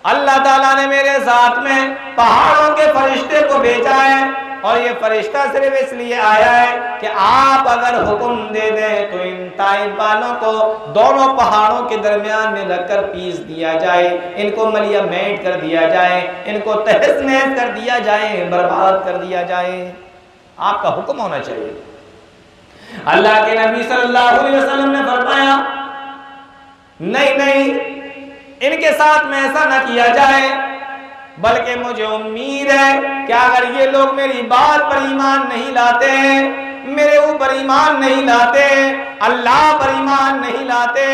अल्लाह ताला ने मेरे साथ में पहाड़ों के फरिश्ते को भेजा है और ये फरिश्ता सिर्फ इसलिए आया है कि आप अगर हुक्म दे दें तो इन ताइफ वालों को दोनों पहाड़ों के दरमियान में रखकर पीस दिया जाए, इनको मलिया मेट कर दिया जाए, इनको तहस नहस कर दिया जाए, बर्बाद कर दिया जाए। आपका हुक्म होना चाहिए। अल्लाह के नबी सल्लल्लाहु अलैहि वसल्लम ने फरमाया नहीं नहीं, इनके साथ में ऐसा न किया जाए, बल्कि मुझे उम्मीद है कि अगर ये लोग मेरी बात पर ईमान नहीं लाते, मेरे ऊपर ईमान नहीं लाते, अल्लाह पर ईमान नहीं लाते,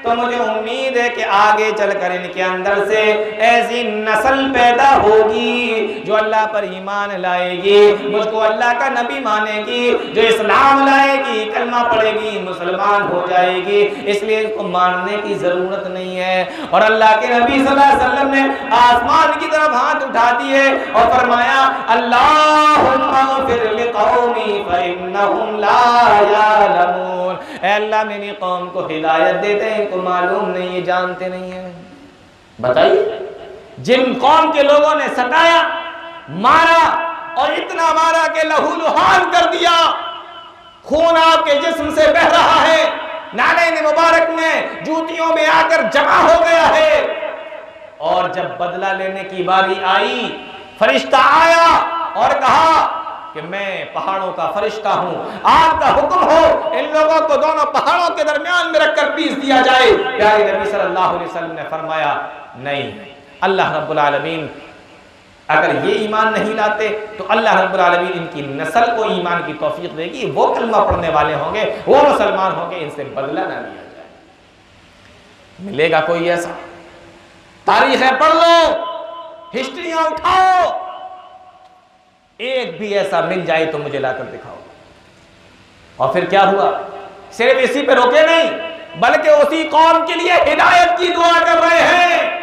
तो मुझे उम्मीद है कि आगे चलकर इनके अंदर से ऐसी नस्ल पैदा होगी जो अल्लाह पर ईमान लाएगी, मुझको अल्लाह का नबी मानेगी, जो इस्लाम लाएगी, कलमा पढ़ेगी, मुसलमान हो जाएगी। इसलिए इसको मानने की जरूरत नहीं है। और अल्लाह के नबी सल्लल्लाहु अलैहि वसल्लम ने आसमान की तरफ हाथ उठा दिए और फरमाया अल्लाहुम्मा ग़फिर लिक़ौमी फ़इन्नहुम ला यअलमून। अल्लाह मेरी कौम को हिदायत देते हैं, इनको मालूम नहीं, ये जानते नहीं है। बताइए, जिन कौम के लोगों ने सताया, मारा और इतना मारा कि लहूलुहान कर दिया, खून आपके जिस्म से बह रहा है, नाले मुबारक में जूतियों में आकर जमा हो गया है। और जब बदला लेने की बारी आई, फरिश्ता आया और कहा कि मैं पहाड़ों का फरिश्ता हूं, आपका हुक्म हो इन लोगों को दोनों पहाड़ों के दरमियान में रखकर पीस दिया जाए। प्यारे नबी सल्लल्लाहु अलैहि वसल्लम ने फरमाया नहीं, अल्लाह रब्बुल आलमीन अगर ये ईमान नहीं लाते तो अल्लाह रब्बुल आलमीन इनकी नस्ल को ईमान की तौफीक देगी, वो कलमा पढ़ने वाले होंगे, वो मुसलमान होंगे, इनसे बदला ना लिया जाए। मिलेगा कोई ऐसा? तारीखें पढ़ लो, हिस्ट्रियां उठाओ, एक भी ऐसा मिल जाए तो मुझे लाकर दिखाओ। और फिर क्या हुआ? सिर्फ इसी पे रोके नहीं, बल्कि उसी कौम के लिए हिदायत की दुआ कर रहे हैं।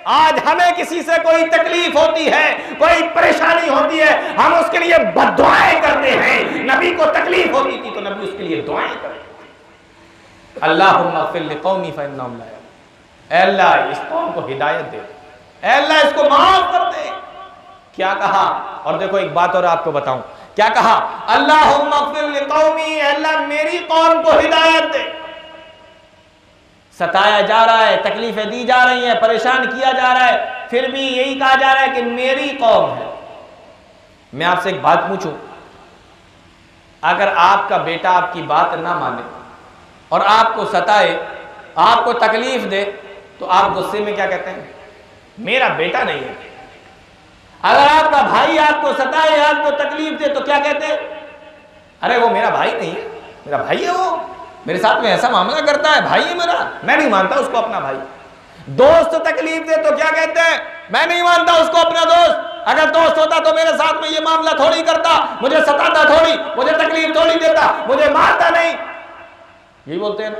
आज हमें किसी से कोई तकलीफ होती है, कोई परेशानी होती है, हम उसके लिए बद्दुआएं करते हैं। नबी को तकलीफ होती थी तो नबी उसके लिए दुआएं करते थे। अल्लाहुम्मा ग़फ़िर लिक़ौमी फ़इन्नहुम ला यअलमून। अल्लाह इस कौम को हिदायत दे, अल्लाह इसको माफ कर दे। क्या कहा? और देखो एक बात और आपको बताऊं, क्या कहा? अल्लाहुम्मा ग़फ़िर लिक़ौमी, अल्लाह मेरी कौम को हिदायत दे। सताया जा रहा है, तकलीफें दी जा रही हैं, परेशान किया जा रहा है, फिर भी यही कहा जा रहा है कि मेरी कौम है। मैं आपसे एक बात पूछूं, अगर आपका बेटा आपकी बात ना माने और आपको सताए, आपको तकलीफ दे, तो आप गुस्से में क्या कहते हैं? मेरा बेटा नहीं है। अगर आपका भाई आपको सताए, आपको तकलीफ दे, तो क्या कहते हैं? अरे वो मेरा भाई नहीं है, मेरा भाई है, वो मेरे साथ में ऐसा मामला करता है, भाई है मेरा, मैं नहीं मानता उसको अपना भाई। दोस्त तकलीफ दे तो क्या कहते हैं? मैं नहीं मानता उसको अपना दोस्त। अगर दोस्त होता तो मेरे साथ में ये मामला थोड़ी करता, मुझे सताता थोड़ी, मुझे तकलीफ थोड़ी देता, मुझे मारता नहीं। यही बोलते हैं ना।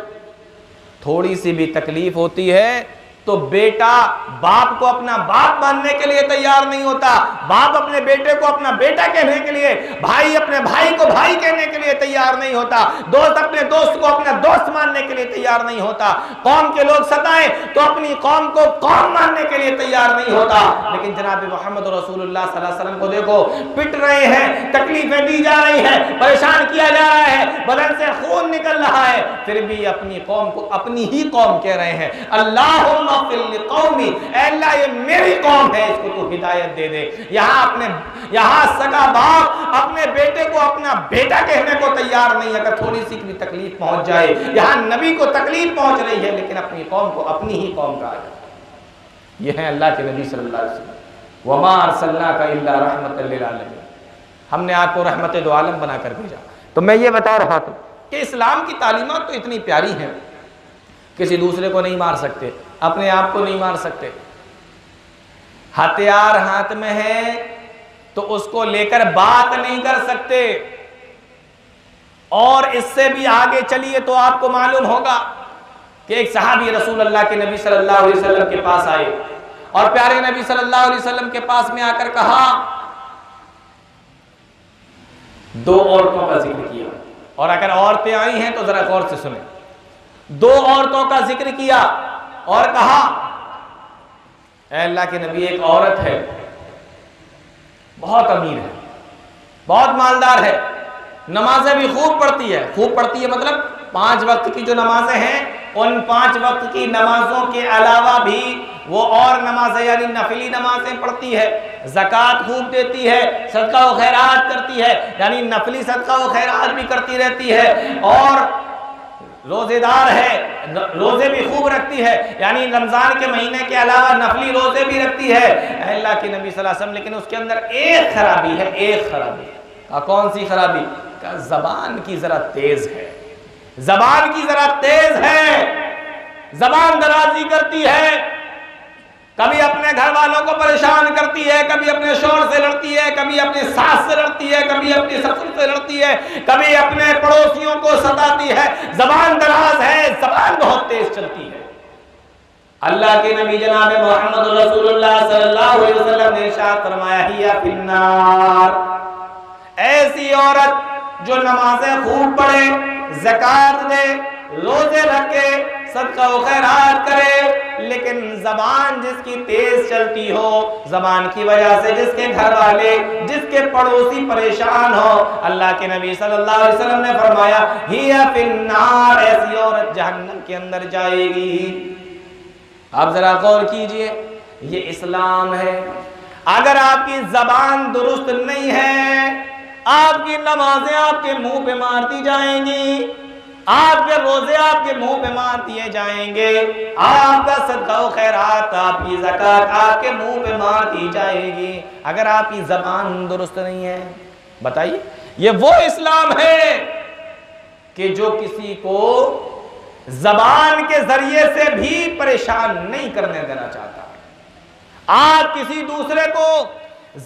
थोड़ी सी भी तकलीफ होती है तो बेटा बाप को अपना बाप मानने के लिए तैयार नहीं होता, बाप अपने बेटे को अपना बेटा कहने के लिए, भाई अपने भाई को भाई कहने के लिए तैयार नहीं होता, दोस्त अपने दोस्त को अपना दोस्त मानने के लिए तैयार नहीं होता। कौम के लोग सताएं तो अपनी कौम को कौम मानने के लिए तैयार नहीं होता। लेकिन जनाब मोहम्मद रसूलुल्लाह सल्लल्लाहु अलैहि वसल्लम को देखो, पिट रहे हैं, तकलीफें दी जा रही हैं, परेशान किया जा रहा है, बदन से खून निकल रहा है, फिर भी अपनी कौम को अपनी ही कौम कह रहे हैं। अल्लाहुम्मा कौमी, अल्लाह ये मेरी कौम है, इसको तू हिदायत दे दे। यहाँ सगा बाप अपने बेटे को अपना बेटा कहने को तैयार नहीं। अगर थोड़ी सी भी तकलीफ पहुंच जाए, यहाँ नबी को तकलीफ पहुंच रही है, लेकिन अपनी कौम को अपनी ही कौम कहा जाए। ये है अल्लाह के नबी सल्लल्लाहु अलैहि वसल्लम। वमा अरसलनाका इल्ला रहमतल लिल आलमीन, हमने आपको रहमत दो आलम बनाकर भेजा। तो मैं ये बता रहा था कि इस्लाम की तालीमात तो इतनी प्यारी हैं, किसी दूसरे को नहीं मार सकते, अपने आप को नहीं मार सकते। हथियार हाथ में है तो उसको लेकर बात नहीं कर सकते। और इससे भी आगे चलिए तो आपको मालूम होगा कि एक सहाबी रसूल अल्लाह के नबी सल्लल्लाहु अलैहि वसल्लम के पास आए और प्यारे नबी सल्लल्लाहु अलैहि वसल्लम के पास में आकर कहा, दो औरतों का जिक्र किया। और अगर औरतें आई हैं तो जरा गौर से सुने। दो औरतों का जिक्र किया और कहा, अल्लाह के नबी एक औरत है, बहुत अमीर है, बहुत मालदार है, नमाजें भी खूब पढ़ती है। खूब पढ़ती है मतलब 5 वक्त की जो नमाजें हैं, उन 5 वक्त की नमाजों के अलावा भी वो और नमाजें यानी नफिली नमाजें पढ़ती है, ज़कात खूब देती है, सदका व खैरात करती है, यानी नफली सदका व खैरात भी करती रहती है, और रोजेदार है, रोजे भी खूब रखती है, यानी रमजान के महीने के अलावा नफली रोजे भी रखती है अल्लाह के नबी सल्लल्लाहु अलैहि वसल्लम। लेकिन उसके अंदर एक खराबी है, एक खराबी। कौन सी खराबी? का जबान की जरा तेज है, जबान की जरा तेज है, जबान दराजी करती है, कभी अपने घर वालों को परेशान करती है, कभी अपने शोहर से लड़ती है, कभी अपने सास से लड़ती है, कभी अपने ससुर से लड़ती है, कभी अपने पड़ोसियों को सताती है। जबान दराज है, जबान बहुत तेज चलती है। अल्लाह के नबी जनाब मोहम्मद रसूलुल्लाह सल्लल्लाहु अलैहि वसल्लम ने इरशाद फरमाया, हिया फिन्नार, ऐसी औरत जो नमाजें खूब पढ़े, ज़कात दे, रोजे रखे, सदका व खैरात करे, लेकिन जबान जिसकी तेज चलती हो, जबान की वजह से जिसके घर वाले, जिसके पड़ोसी परेशान हो, अल्लाह के नबी सल्लल्लाहु अलैहि वसल्लम ने फरमाया, हिया फिन्नार, ऐसी औरत जहन्नम के अंदर जाएगी। आप जरा गौर कीजिए, ये इस्लाम है। अगर आपकी जबान दुरुस्त नहीं है, आपकी नमाजें आपके मुंह पे मार दी जाएंगी, आपके रोजे आपके मुंह पे मार दिए जाएंगे, आपका सदका व खैरात, आपकी ज़कात आपके मुंह पे मार दी जाएगी, अगर आपकी ज़बान दुरुस्त नहीं है। बताइए, ये वो इस्लाम है कि जो किसी को जबान के जरिए से भी परेशान नहीं करने देना चाहता। आप किसी दूसरे को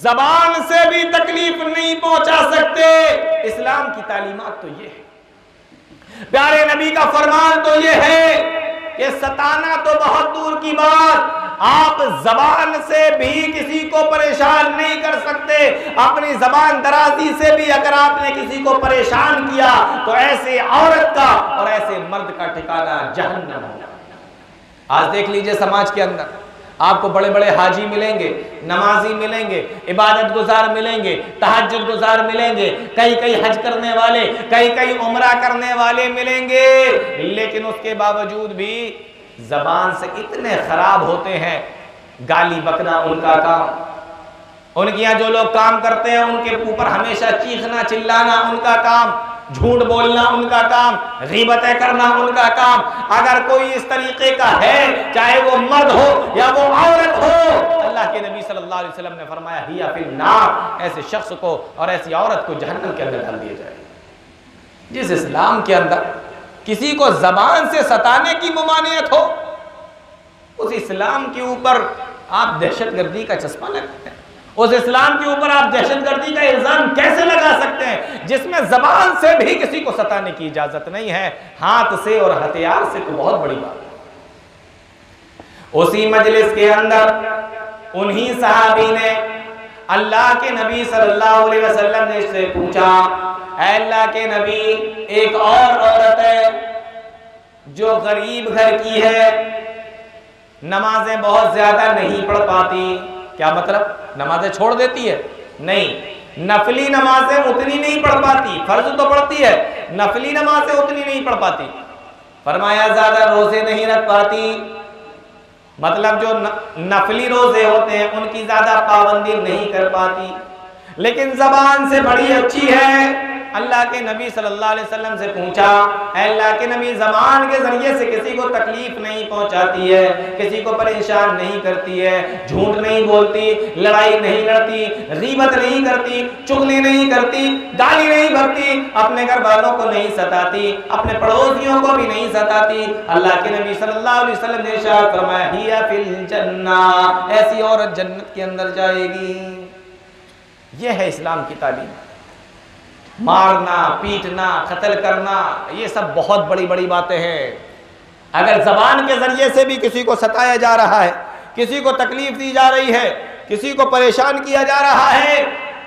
जबान से भी तकलीफ नहीं पहुंचा सकते। इस्लाम की तालीमात तो ये है, प्यारे नबी का फरमान तो ये है कि सताना तो बहुत दूर की बात, आप जबान से भी किसी को परेशान नहीं कर सकते। अपनी जबान दराजी से भी अगर आपने किसी को परेशान किया तो ऐसे औरत का और ऐसे मर्द का ठिकाना जहन्नम होगा। आज देख लीजिए समाज के अंदर आपको बड़े बड़े हाजी मिलेंगे, नमाजी मिलेंगे, इबादत गुजार मिलेंगे, तहज्जुद गुजार मिलेंगे, कई कई हज करने वाले, कई कई उम्रा करने वाले मिलेंगे, लेकिन उसके बावजूद भी जबान से इतने खराब होते हैं। गाली बकना उनका काम, उनके यहाँ जो लोग काम करते हैं उनके ऊपर हमेशा चीखना चिल्लाना उनका काम, झूठ बोलना उनका काम, गीबतें करना उनका काम। अगर कोई इस तरीके का है, चाहे वो मर्द हो या वो औरत हो, अल्लाह के नबी सल्लल्लाहु अलैहि वसल्लम ने फरमाया हिया फिल नार, ऐसे शख्स को और ऐसी औरत को जहन्नम के अंदर डाल दिया जाए। जिस इस्लाम के अंदर किसी को जबान से सताने की मुमानियत हो, उस इस्लाम के ऊपर आप दहशतगर्दी का चश्मा लगाते हैं। उस इस्लाम के ऊपर आप दहशतगर्दी का इल्जाम कैसे लगा सकते हैं जिसमें जबान से भी किसी को सताने की इजाजत नहीं है, हाथ से और हथियार से तो बहुत बड़ी बात है। उसी मजलिस के अंदर उन्हीं सहाबी ने अल्लाह के नबी सल्लल्लाहु अलैहि वसल्लम ने इससे पूछा, अल्लाह के नबी, एक और औरत है जो गरीब घर की है, नमाजें बहुत ज्यादा नहीं पढ़ पाती। क्या मतलब? नमाजें छोड़ देती है? नहीं, नफली नमाजें उतनी नहीं पढ़ पाती, फर्ज तो पढ़ती है, नफली नमाजें उतनी नहीं पढ़ पाती। फरमाया ज्यादा रोजे नहीं रख पाती, मतलब जो नफली रोजे होते हैं उनकी ज्यादा पाबंदी नहीं कर पाती, लेकिन जबान से बड़ी अच्छी है। अल्लाह के नबी सल्लल्लाहु अलैहि वसल्लम से पूछा, अल्लाह के नबी, जबान के जरिए से किसी को तकलीफ नहीं पहुंचाती है, किसी को परेशान नहीं करती है, झूठ नहीं बोलती, लड़ाई नहीं लड़ती, गीबत नहीं करती, चुगली नहीं करती, गाली नहीं भरती, अपने घर वालों को नहीं सताती, अपने पड़ोसियों को भी नहीं सताती। अल्लाह के नबी सल्लल्लाहु अलैहि वसल्लम ने इरशाद फरमाया, हिया फिल जन्नह, ऐसी औरत जन्नत के अंदर जाएगी। यह है इस्लाम की तालीम। मारना, पीटना, कत्ल करना, ये सब बहुत बड़ी बड़ी बातें हैं। अगर जबान के जरिए से भी किसी को सताया जा रहा है, किसी को तकलीफ दी जा रही है, किसी को परेशान किया जा रहा है,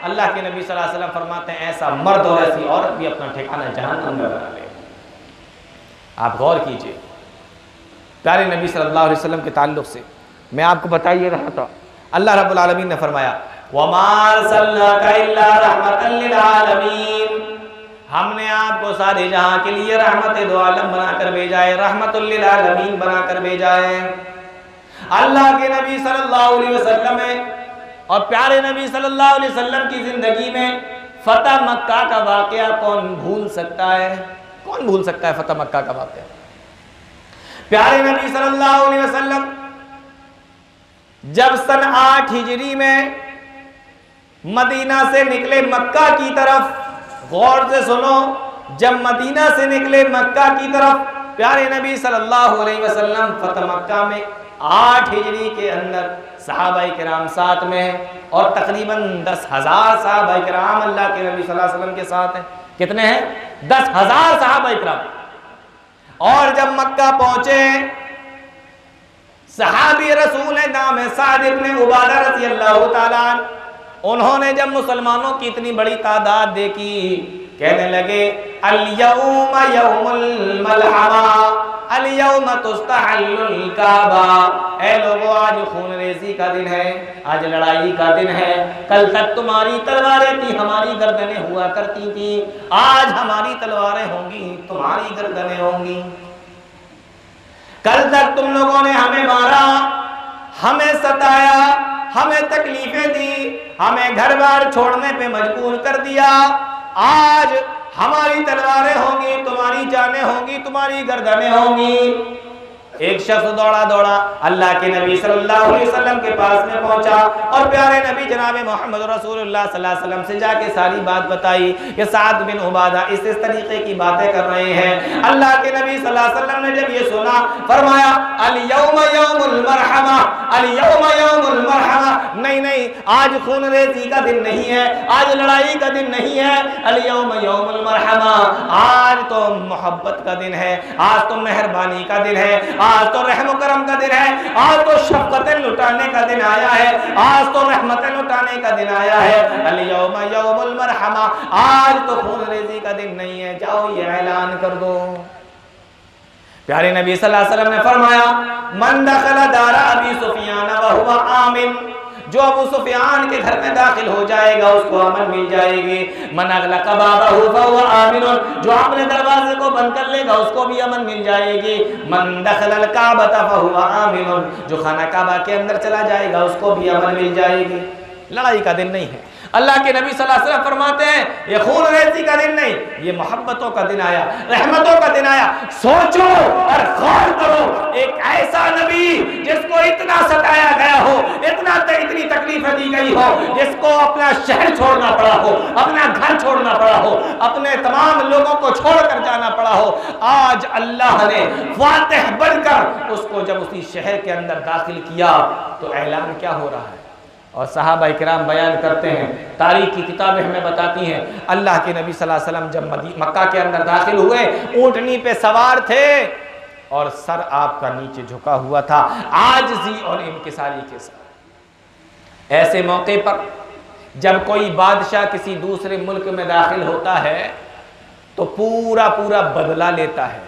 अल्लाह के नबी सल्लल्लाहु अलैहि वसल्लम फरमाते हैं ऐसा मर्द और ऐसी औरत भी अपना ठिकाना जहन्नम में बना ले। आप गौर कीजिए, प्यारे नबी सल्लल्लाहु अलैहि वसल्लम के ताल्लुक से मैं आपको बताइए रहा था, अल्लाह रब्बुल आलमीन ने फरमाया, वमा अरसलनाका इल्ला रहमतल लिल आलमीन, हमने आपको सारे जहां के लिए रहमत दो आलम बनाकर भेजा है, रहमतुल लिल आलमीन बनाकर भेजा है। अल्लाह के नबी सल्लल्लाहु अलैहि वसल्लम और प्यारे नबी सल्लल्लाहु अलैहि वसल्लम की जिंदगी में फतह मक्का का वाकया कौन भूल सकता है? कौन भूल सकता है फतह मक्का का वाकया? प्यारे नबी सल्लल्लाहु अलैहि वसल्लम जब सन 8 हिजरी में मदीना से निकले मक्का की तरफ, गौर से सुनो, जब मदीना से निकले मक्का की तरफ, प्यारे नबी सल्लल्लाहु अलैहि वसल्लम फतह मक्का में 8 हिजरी के अंदर सहाबाए किराम साथ में है और तकरीबन 10,000 सहाबाए किराम अल्लाह के नबी सल्लल्लाहु अलैहि वसल्लम के साथ हैं। कितने हैं? 10,000 सहाबाए किराम। और जब मक्का पहुंचे, सहाबी रसूल है, नाम है साद इब्न उबादा रज़ियल्लाहु ताला, उन्होंने जब मुसलमानों की इतनी बड़ी तादाद देखी, कहने लगे अल-यौम यौमुल मलहमा, अल-यौम तुस्तहल्लुल काबा, ऐ लोगों आज खूनरेज़ी का दिन है, आज लड़ाई का दिन है। कल तक तुम्हारी तलवारें थी, हमारी गर्दनें हुआ करती थी, आज हमारी तलवारें होंगी, तुम्हारी गर्दनें होंगी। कल तक तुम लोगों ने हमें मारा, हमें सताया, हमें तकलीफें दी, हमें घर बार छोड़ने पे मजबूर कर दिया, आज हमारी तलवारें होंगी, तुम्हारी जानें होंगी, तुम्हारी गर्दनें होंगी। एक शख्स दौड़ा दौड़ा अल्लाह के नबी सल्लल्लाहु अलैहि वसल्लम के पास में पहुंचा और प्यारे नबी जनाब मोहम्मद रसूलुल्लाह सल्लल्लाहु अलैहि वसल्लम से जाके सारी बात बताई कि साद बिन उबादा इस तरीके की बातें कर रहे हैं। अल्लाह के नबी सल्लल्लाहु अलैहि वसल्लम ने जब ये सुना, फरमाया अल यौम यौमुल मरहमा, अल यौम यौमुल मरहमा, नहीं नहीं आज खून रेजी का दिन नहीं है, आज लड़ाई का दिन नहीं है, अल यौम यौमुल मरहमा, आज तो मोहब्बत का दिन है, आज तो मेहरबानी का दिन है, आज तो रहम करम का दिन है, आज तो शफ़क़त लुटाने का दिन आया है, आज तो रहमत लुटाने का दिन आया है। अल यौम यौमुल मरहमा, आज तो खून रेजी का दिन नहीं है, जाओ ये ऐलान कर दो। प्यारे नबी सल्लल्लाहु अलैहि वसल्लम ने फरमाया मन दखल दारा अबी सुफियान व हुवा आमिन, जो अबू सुफियान के घर में दाखिल हो जाएगा उसको अमन मिल जाएगी। मन अगलक़ बाबहु फहुवा आमिनुन, जो अपने दरवाजे को बंद कर लेगा उसको भी अमन मिल जाएगी। मन दखलल काबता फहुवा आमिनुन, जो खाना काबा के अंदर चला जाएगा उसको भी अमन मिल जाएगी। लड़ाई का दिन नहीं है। अल्लाह के नबी सल्लल्लाहु अलैहि वसल्लम फरमाते हैं ये खून रेजी का दिन नहीं, ये मोहब्बतों का दिन आया, रहमतों का दिन आया। सोचो और गौर करो, एक ऐसा नबी जिसको इतना सताया गया हो, इतनी तकलीफें दी गई हो, जिसको अपना शहर छोड़ना पड़ा हो, अपना घर छोड़ना पड़ा हो, अपने तमाम लोगों को छोड़कर जाना पड़ा हो, आज अल्लाह ने फातिह बनकर उसको जब उसी शहर के अंदर दाखिल किया तो ऐलान क्या हो रहा है। और सहाबा इकराम बयान करते हैं, तारीख की किताबें हमें बताती हैं, अल्लाह के नबी सल्लल्लाहु अलैहि वसल्लम जब मक्का के अंदर दाखिल हुए, ऊँटनी पे सवार थे और सर आपका नीचे झुका हुआ था, आजिज़ी और इंकिसारी के साथ। ऐसे मौके पर जब कोई बादशाह किसी दूसरे मुल्क में दाखिल होता है तो पूरा पूरा बदला लेता है,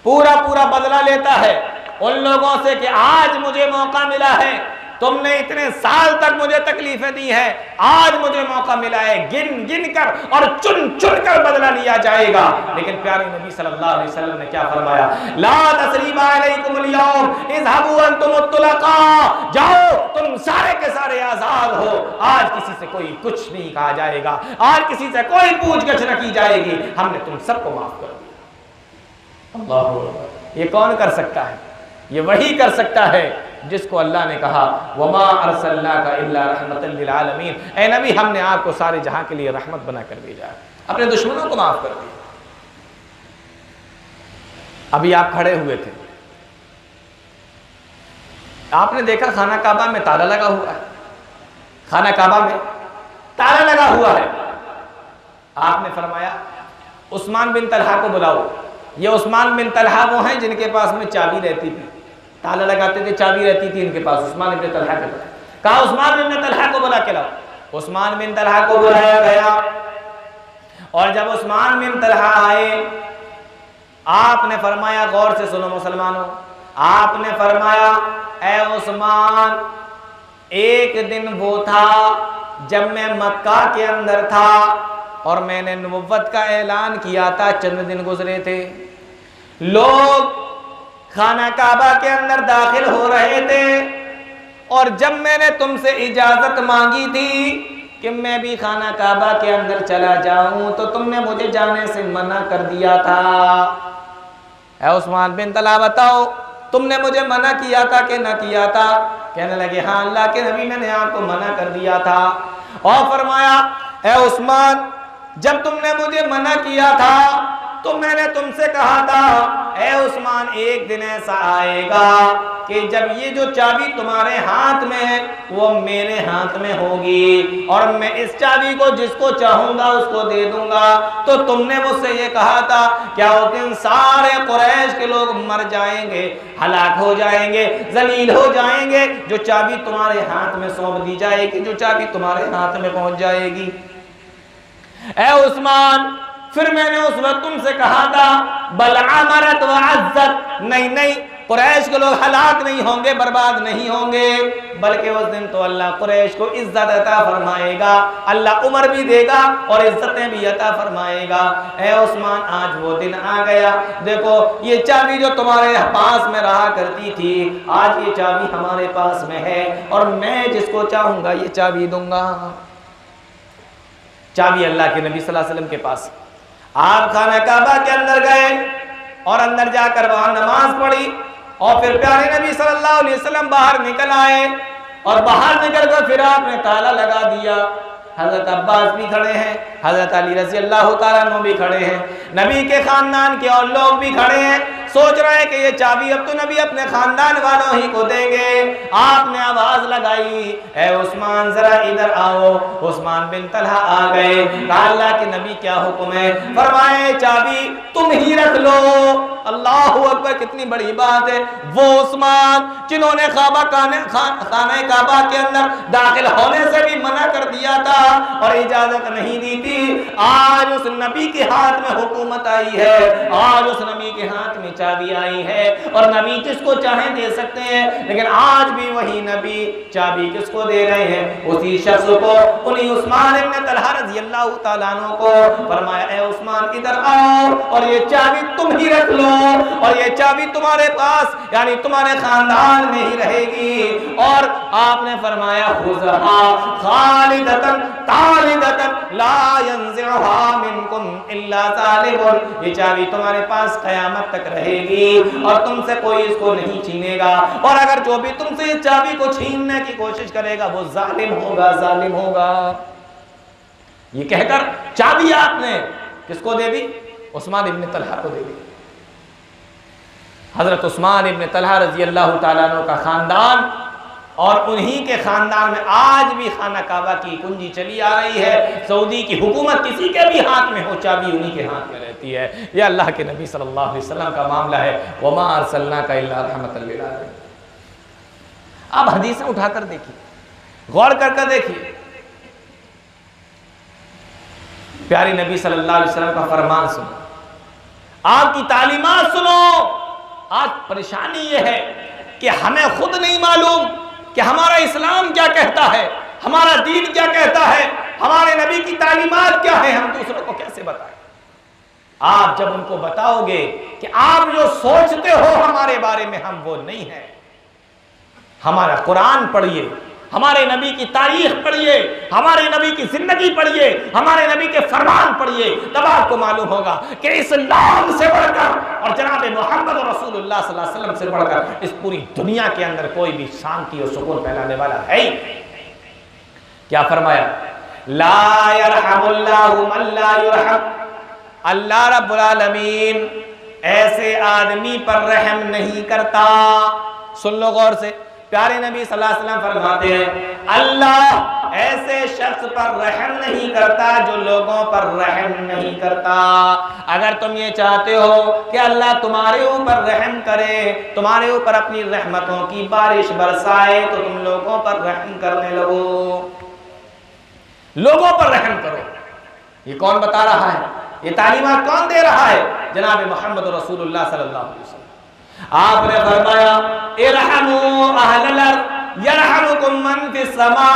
पूरा पूरा बदला लेता है उन लोगों से कि आज मुझे मौका मिला है, तुमने इतने साल तक मुझे तकलीफें दी है, आज मुझे मौका मिला है, गिन गिन कर और चुन चुन कर बदला लिया जाएगा। लेकिन प्यारे नबी सल्लल्लाहु अलैहि वसल्लम ने क्या फरमाया, ला तसरीबा अलैकुमुल यौम इज़हबू अंतुमुत तुलका, जाओ तुम सारे के सारे आजाद हो, आज किसी से कोई कुछ नहीं कहा जाएगा, आज किसी से कोई पूछगछ न की जाएगी, हमने तुम सबको माफ कर दिया। अल्लाहू अकबर। ये कौन कर सकता है? ये वही कर सकता है जिसको अल्लाह ने कहा वमा अरसलनाका इल्ला रहमतल लिल आलमीन, ऐ नबी हमने आपको सारे जहां के लिए रहमत बना कर भेजा है, अपने दुश्मनों को माफ कर दिया। अभी आप खड़े हुए थे, आपने देखा खाना काबा में ताला लगा हुआ है, खाना काबा में ताला लगा हुआ है। आपने फरमाया उस्मान बिन तलहा को बुलाओ। ये उस्मान बिन तलहा वो हैं जिनके पास में चाबी रहती थी, ताला लगाते थे, चाबी रहती थी इनके पास, उस्मान बिन तलहा के पास। कहा उस्मान बिन तलहा को बुला के लाओ। उस्मान बिन तलहा को बुलाया गया और जब उस्मान बिन तलहा आए, आपने फरमाया, गौर से सुनो मुसलमानों, आपने फरमाया ऐ उस्मान, एक दिन वो था जब मैं मक्का के अंदर था और मैंने नबुव्वत का ऐलान किया था, चंद दिन गुजरे थे, लोग खाना काबा के अंदर दाखिल हो रहे थे और जब मैंने तुमसे इजाजत मांगी थी कि मैं भी खाना काबा के अंदर चला जाऊं तो तुमने मुझे जाने से मना कर दिया था। ऐ उस्मान बिन तलहा बताओ तुमने मुझे मना किया था कि ना किया था? कहने लगे हाँ अल्लाह के नबी मैंने आपको मना कर दिया था। और फरमाया ऐ उस्मान, जब तुमने मुझे मना किया था तो मैंने तुमसे कहा था ऐ उस्मान, एक दिन ऐसा आएगा कि जब ये जो चाबी तुम्हारे हाथ में है वो मेरे हाथ में होगी और मैं इस चाबी को जिसको चाहूंगा उसको दे दूंगा। तो तुमने मुझसे ये कहा था क्या उस दिन सारे कुरैश के लोग मर जाएंगे, हलाक हो जाएंगे, जलील हो जाएंगे, जो चाबी तुम्हारे हाथ में सौंप दी जाएगी, जो चाबी तुम्हारे हाथ में पहुंच जाएगी। ऐ उस्मान, फिर मैंने उस वक्त तुमसे कहा था बल अमरत व अज़्ज़त, नहीं नहीं कुरैश के लोग हलाक नहीं होंगे, बर्बाद नहीं होंगे, बल्कि उस दिन तो अल्लाह कुरैश को इज्जत अता फरमाएगा, अल्लाह उम्र भी देगा और इज्जतें भी अता फरमाएगा। ऐ उस्मान, आज वो दिन आ गया, देखो ये चाबी जो तुम्हारे पास में रहा करती थी, आज ये चाबी हमारे पास में है और मैं जिसको चाहूंगा ये चाबी दूंगा। चाबी अल्लाह के नबी सल्लल्लाहु अलैहि वसल्लम के पास। आप खाना काबा के अंदर गए और अंदर जाकर वहां नमाज पढ़ी और फिर प्यारे नबी सल्लल्लाहु अलैहि वसल्लम बाहर निकल आए और बाहर निकल कर फिर आपने ताला लगा दिया। हजरत अब्बास भी खड़े हैं, हजरत अली रज़ी अल्लाह तआला अन्हु भी खड़े हैं, नबी के खानदान के और लोग भी खड़े हैं। सोच रहे हैं कि ये चाबी अब तो नबी अपने खानदान वालों ही को देंगे। आपने आवाज लगाई, ए उस्मान जरा इधर आओ। उस्मान बिन तलहा आ गए। कहा अल्लाह के नबी क्या हुक्म है? फरमाए चाबी तुम ही रख लो। अल्लाह अकबर, कितनी बड़ी बात है। वो उस्मान जिन्होंने खाने काबा के अंदर दाखिल होने से भी मना कर दिया था और इजाजत नहीं दी थी, आज उस नबी के हाथ में हुकूमत आई है, आज उस नबी के हाथ में चाबी आई है और नबी जिसको चाहे दे सकते हैं। लेकिन आज भी वही नबी चाबी किसको दे रहे हैं? उसी शख्स को, उन्हीं उस्मान इब्न तलहा रज़ी अल्लाह तआला अन्हु को। फरमाया ए उस्मान इधर आओ और ये चाबी तुम ही रख लो और ये चाबी तुम्हारे पास यानी तुम्हारे खानदान में ही रहेगी। और आपने फरमाया खुज़हा खालिदतन तालिदतन ला यंज़िहा मिनकुम इल्ला ज़ालिमुन, ये चाबी तुम्हारे पास क़यामत तक रहेगी और तुमसे कोई इसको नहीं छीनेगा। और अगर जो भी तुमसे इस चाबी को छीनने की कोशिश करेगा वो जालिम होगा, जालिम होगा। ये कहकर चाबी आपने किसको दे दी? उस्मान इब्न तलहा को दे दी। हजरत उस्मान इब्न तलहा रज़ी अल्लाह तआला अन्हु का खानदान और उन्हीं के खानदान में आज भी खाना काबा की कुंजी चली आ रही है। सऊदी की हुकूमत किसी के भी हाथ में हो, चाबी उन्हीं के हाथ में रहती है। यह अल्लाह के नबी सल्लल्लाहु अलैहि वसल्लम का मामला है। वमा अरसलनाका इल्ला रहमतल लिल आलमीन। अब हदीसें उठाकर देखिए, गौर कर देखिए, प्यारे नबी सल्लल्लाहु अलैहि वसल्लम का फरमान सुनो, आपकी तालीमात सुनो। आज परेशानी यह है कि हमें खुद नहीं मालूम कि हमारा इस्लाम क्या कहता है, हमारा दीन क्या कहता है, हमारे नबी की तालीमात क्या है, हम दूसरों को कैसे बताएं। आप जब उनको बताओगे कि आप जो सोचते हो हमारे बारे में हम वो नहीं है, हमारा कुरान पढ़िए, हमारे नबी की तारीख पढ़िए, हमारे नबी की जिंदगी पढ़िए, हमारे नबी के फरमान पढ़िए, तब आपको मालूम होगा कि इस्लाम से बढ़कर और जनाब मोहम्मद रसूलुल्लाह सल्लल्लाहु अलैहि वसल्लम से बढ़कर इस पूरी दुनिया के अंदर कोई भी शांति और सुकून फैलाने वाला है ही। क्या फरमाया? ला यरहमुल्लाहु मन ला युरहम। अल्लाह रब्बुल आलमीन ऐसे आदमी पर रहम नहीं करता। सुन लो गौर से, प्यारे नबी सल्लल्लाहु अलैहि वसल्लम फरमाते हैं अल्लाह ऐसे शख्स पर रहम नहीं करता जो लोगों पर रहम नहीं करता। अगर तुम ये चाहते हो कि अल्लाह तुम्हारे ऊपर रहम करे, तुम्हारे ऊपर अपनी रहमतों की बारिश बरसाए, तो तुम लोगों पर रहम करने लगो, लोगों पर रहम करो। ये कौन बता रहा है? ये तालीमात कौन दे रहा है? जनाब मोहम्मद रसूलुल्लाह सल्लल्लाहु अलैहि वसल्लम। आपने फरमाया इरहमू अहलल अर्द यरहमुकुम मन फिस समा,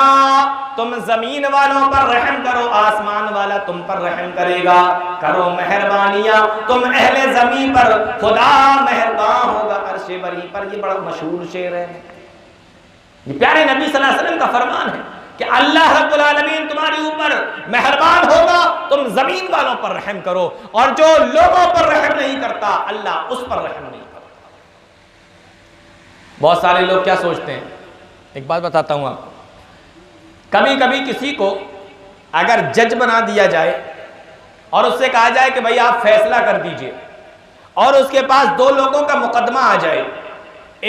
तुम जमीन वालों पर रहम करो, आसमान वाला तुम पर रहम करेगा। करो मेहरबानियां तुम अहले जमीन पर, खुदा मेहरबान होगा अर्शे बरी पर। ये बड़ा मशहूर शेर है, ये प्यारे नबी सल्लल्लाहु अलैहि वसल्लम का फरमान है कि अल्लाह रब्बुल आलमीन तुम्हारे ऊपर मेहरबान होगा, तुम जमीन वालों पर रहम करो, और जो लोगों पर रहम नहीं करता अल्लाह उस पर रहम नहीं करता। बहुत सारे लोग क्या सोचते हैं, एक बात बताता हूं आपको, कभी कभी किसी को अगर जज बना दिया जाए और उससे कहा जाए कि भाई आप फैसला कर दीजिए, और उसके पास दो लोगों का मुकदमा आ जाए,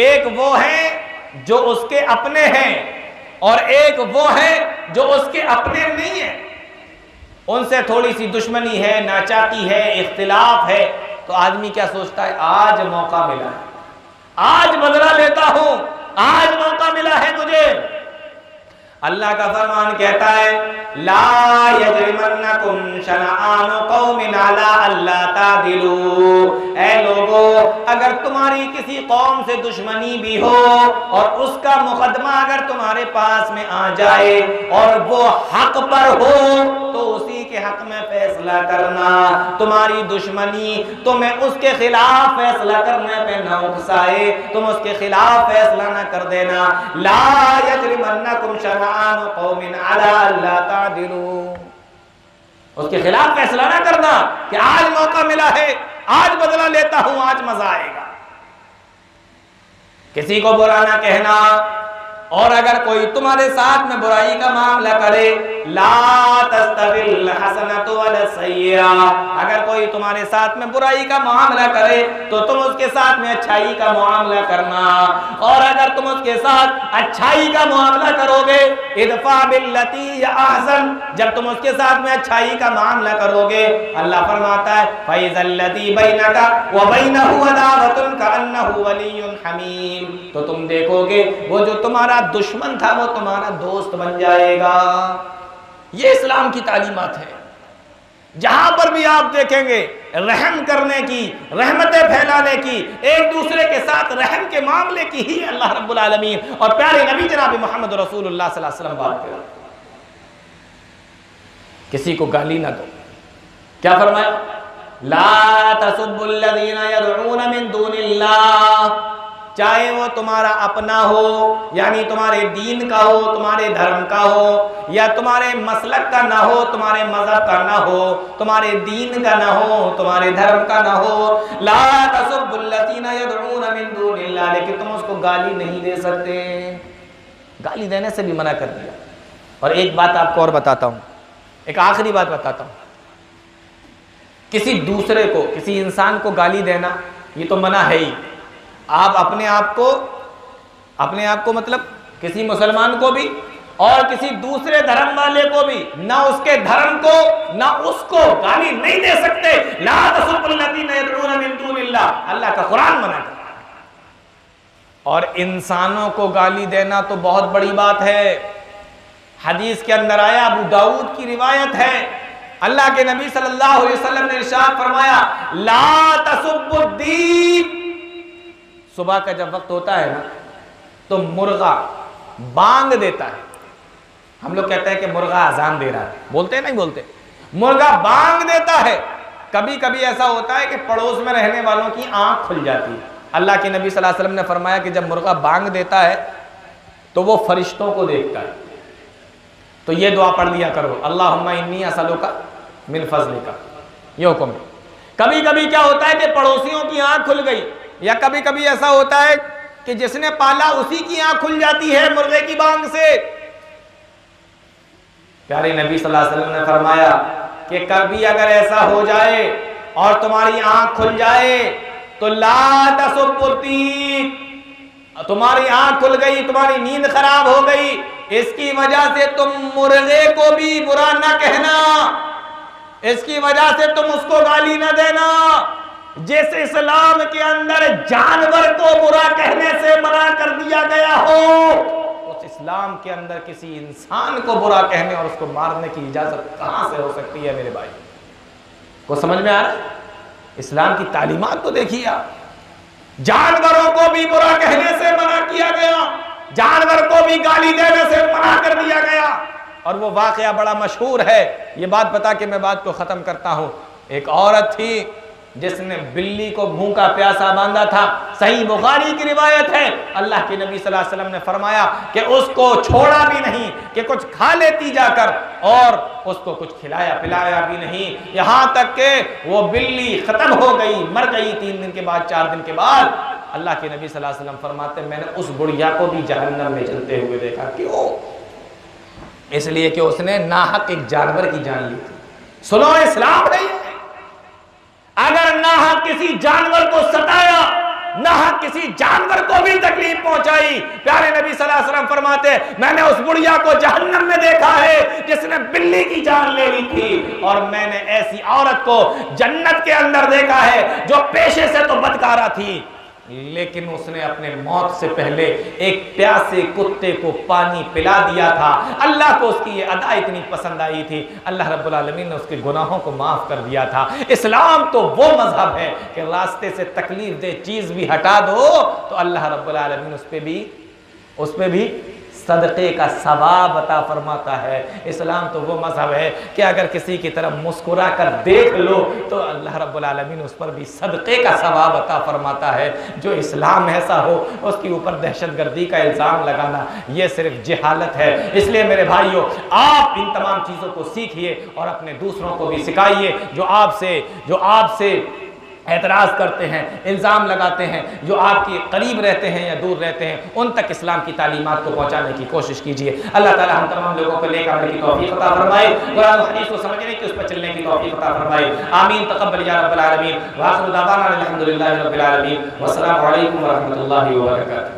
एक वो है जो उसके अपने हैं और एक वो है जो उसके अपने नहीं है, उनसे थोड़ी सी दुश्मनी है, नाचाकी है, इख्तिलाफ है, तो आदमी क्या सोचता है, आज मौका मिला है, आज बदला लेता हूं, आज मौका मिला है मुझे। अल्लाह का फरमान कहता है ला यजरिमन्नकुम शनआनु कौमिन अला अल्ला तादिलू। ऐ लोगो, अगर तुम्हारी किसी कौम से दुश्मनी भी हो और उसका मुकदमा अगर तुम्हारे पास में आ जाए और वो हक पर हो, तो उसी के हक में फैसला करना। तुम्हारी दुश्मनी तुम्हें उसके खिलाफ फैसला करने पे न उकसाए, तुम उसके खिलाफ फैसला न कर देना। ला यजरिमन्नकुम शनआनु कौमिन अला अल्ला तादिलू, उसके खिलाफ फैसला ना करना कि आज मौका मिला है, आज बदला लेता हूं, आज मजा आएगा। किसी को बुरा ना कहना। और अगर कोई तुम्हारे साथ में बुराई का मामला करे, ला तस्तविल हसनतु वला सय्या, अगर कोई तुम्हारे साथ में बुराई का मामला करे तो तुम उसके साथ में अच्छाई का मामला करना। और अगर तुम उसके साथ अच्छाई का मामला करोगे, इदफा बिल्लती अहसन, जब तुम उसके साथ में अच्छाई का मामला करोगे, अल्लाह फरमाता है फैज़ल्लती बैनका व बैनहु अदावतुन कअन्नहु वलियुन हमीम, तो तुम देखोगे वो जो तुम्हारा दुश्मन था वो तुम्हारा दोस्त बन जाएगा। ये इस्लाम की तालीमात है। जहां पर भी आप देखेंगे रहम करने की, रहमतें फैलाने की, एक दूसरे के साथ रहम के मामले की ही अल्लाह रब्बुल आलमीन और प्यारे नबी जनाब मोहम्मद रसूलुल्लाह सल्लल्लाहु अलैहि वसल्लम बात करें। किसी को गाली ना दो। क्या फरमाया? ला तसुब्बुल्लज़ीना यदऊना मिन दूनिल्लाह, चाहे वो तुम्हारा अपना हो, यानी तुम्हारे दीन का हो, तुम्हारे धर्म का हो, या तुम्हारे मसलक का ना हो, तुम्हारे मजहब का ना हो, तुम्हारे दीन का ना हो, तुम्हारे धर्म का ना हो। ला तसुब्बुल्लज़ीना यदऊना मिन दूनिल्लाह, लेकिन तुम उसको गाली नहीं दे सकते। गाली देने से भी मना कर दिया। और एक बात आपको और बताता हूं, एक आखिरी बात बताता हूं। किसी दूसरे को, किसी इंसान को गाली देना ये तो मना है ही। आप अपने आप को मतलब किसी मुसलमान को भी और किसी दूसरे धर्म वाले को भी, ना उसके धर्म को ना उसको गाली नहीं दे सकते। ला तसुब्बुल्लज़ीना यदऊना मिन दूनिल्लाह, अल्लाह का कुरान मना कर। और इंसानों को गाली देना तो बहुत बड़ी बात है। हदीस के अंदर आया, अबू दाऊद की रिवायत है, अल्लाह के नबी सल्लल्लाहु अलैहि वसल्लम ने इरशाद फरमाया, ला तसुब्बुद्दीन, सुबह का जब वक्त होता है ना तो मुर्गा बांग देता है। हम लोग कहते हैं कि मुर्गा अजान दे रहा है, बोलते हैं नहीं बोलते? मुर्गा बांग देता है। कभी कभी ऐसा होता है कि पड़ोस में रहने वालों की आंख खुल जाती है। अल्लाह के नबी सल्लल्लाहु अलैहि वसल्लम ने फरमाया कि जब मुर्गा बांग देता है तो वो फरिश्तों को देखता है। तो ये दुआ पढ़ लिया करो, अल्लाहुम्मा इन्नी असअलुका मिन फज़लिका, ये हुक्म। कभी कभी क्या होता है कि पड़ोसियों की आंख खुल गई, या कभी कभी ऐसा होता है कि जिसने पाला उसी की आंख खुल जाती है मुर्गे की बांग से। प्यारे नबी सल्लल्लाहु अलैहि वसल्लम ने फरमाया कि कभी अगर ऐसा हो जाए और तुम्हारी आंख खुल जाए तो ला तसुब्बुद्दीन, तुम्हारी आंख खुल गई, तुम्हारी नींद खराब हो गई, इसकी वजह से तुम मुर्गे को भी बुरा ना कहना, इसकी वजह से तुम उसको गाली ना देना। जिस इस्लाम के अंदर जानवर को बुरा कहने से मना कर दिया गया हो, उस इस्लाम के अंदर किसी इंसान को बुरा कहने और उसको मारने की इजाजत कहां से हो सकती है? मेरे भाई को समझ में आ रहा है? इस्लाम की तालीमात तो देखिए आप। जानवरों को भी बुरा कहने से मना किया गया, जानवर को भी गाली देने से मना कर दिया गया। और वो वाकया बड़ा मशहूर है। ये बात बता के मैं बात को खत्म करता हूं। एक औरत थी जिसने बिल्ली को भूखा प्यासा बांधा था। सही बुखारी की रिवायत है, अल्लाह के नबी सल्लल्लाहु अलैहि वसल्लम ने फरमाया कि उसको छोड़ा भी नहीं, कि कुछ खा लेती जाकर, और उसको कुछ खिलाया पिलाया भी नहीं, यहाँ तक कि वो बिल्ली खत्म हो गई, मर गई 3 दिन के बाद, 4 दिन के बाद। अल्लाह के नबी सल्लल्लाहु अलैहि वसल्लम फरमाते, मैंने उस बुढ़िया को भी जहन्नम में जलते हुए देखा। क्यों? इसलिए कि उसने नाहक एक जानवर की जान ली थी। सुनो, इस्लाम नहीं है। अगर नाहक किसी जानवर को सताया, नाहक किसी जानवर को भी तकलीफ पहुंचाई, प्यारे नबी सल्लल्लाहु अलैहि वसल्लम फरमाते, मैंने उस बुढ़िया को जहन्नम में देखा है जिसने बिल्ली की जान ले ली थी, और मैंने ऐसी औरत को जन्नत के अंदर देखा है जो पेशे से तो बदकारा थी, लेकिन उसने अपने मौत से पहले एक प्यासे कुत्ते को पानी पिला दिया था। अल्लाह को उसकी ये अदा इतनी पसंद आई थी, अल्लाह रब्बुल आलमीन ने उसके गुनाहों को माफ कर दिया था। इस्लाम तो वो मजहब है कि रास्ते से तकलीफ दे चीज भी हटा दो तो अल्लाह रब्बुल आलमीन उस पे भी सदक़े का सवाब अता फरमाता है। इस्लाम तो वो मजहब है कि अगर किसी की तरफ मुस्कुरा कर देख लो तो अल्लाह रब्बुल आलमीन उस पर भी सदक़े का सवाब अता फरमाता है। जो इस्लाम ऐसा हो उसके ऊपर दहशतगर्दी का इल्ज़ाम लगाना ये सिर्फ जहालत है। इसलिए मेरे भाइयों, आप इन तमाम चीज़ों को सीखिए और अपने दूसरों को भी सिखाइए। जो आपसे एतराज़ करते हैं, इल्ज़ाम लगाते हैं, जो आपके करीब रहते हैं या दूर रहते हैं, उन तक इस्लाम की तालीमात को पहुँचाने की कोशिश कीजिए। अल्लाह ताला हम तमाम लोगों को नेक अमल की तौफीक अता फरमाए, कुरान और हदीस को समझने की, उस पर चलने की तौफीक अता फरमाए। आमीन तक़ब्बल या रब्बल आलमीन। व आखिरु दअवाना अनिल हम्दुलिल्लाहि रब्बिल आलमीन। वस्सलामु अलैकुम व रहमतुल्लाहि व बरकातुहू।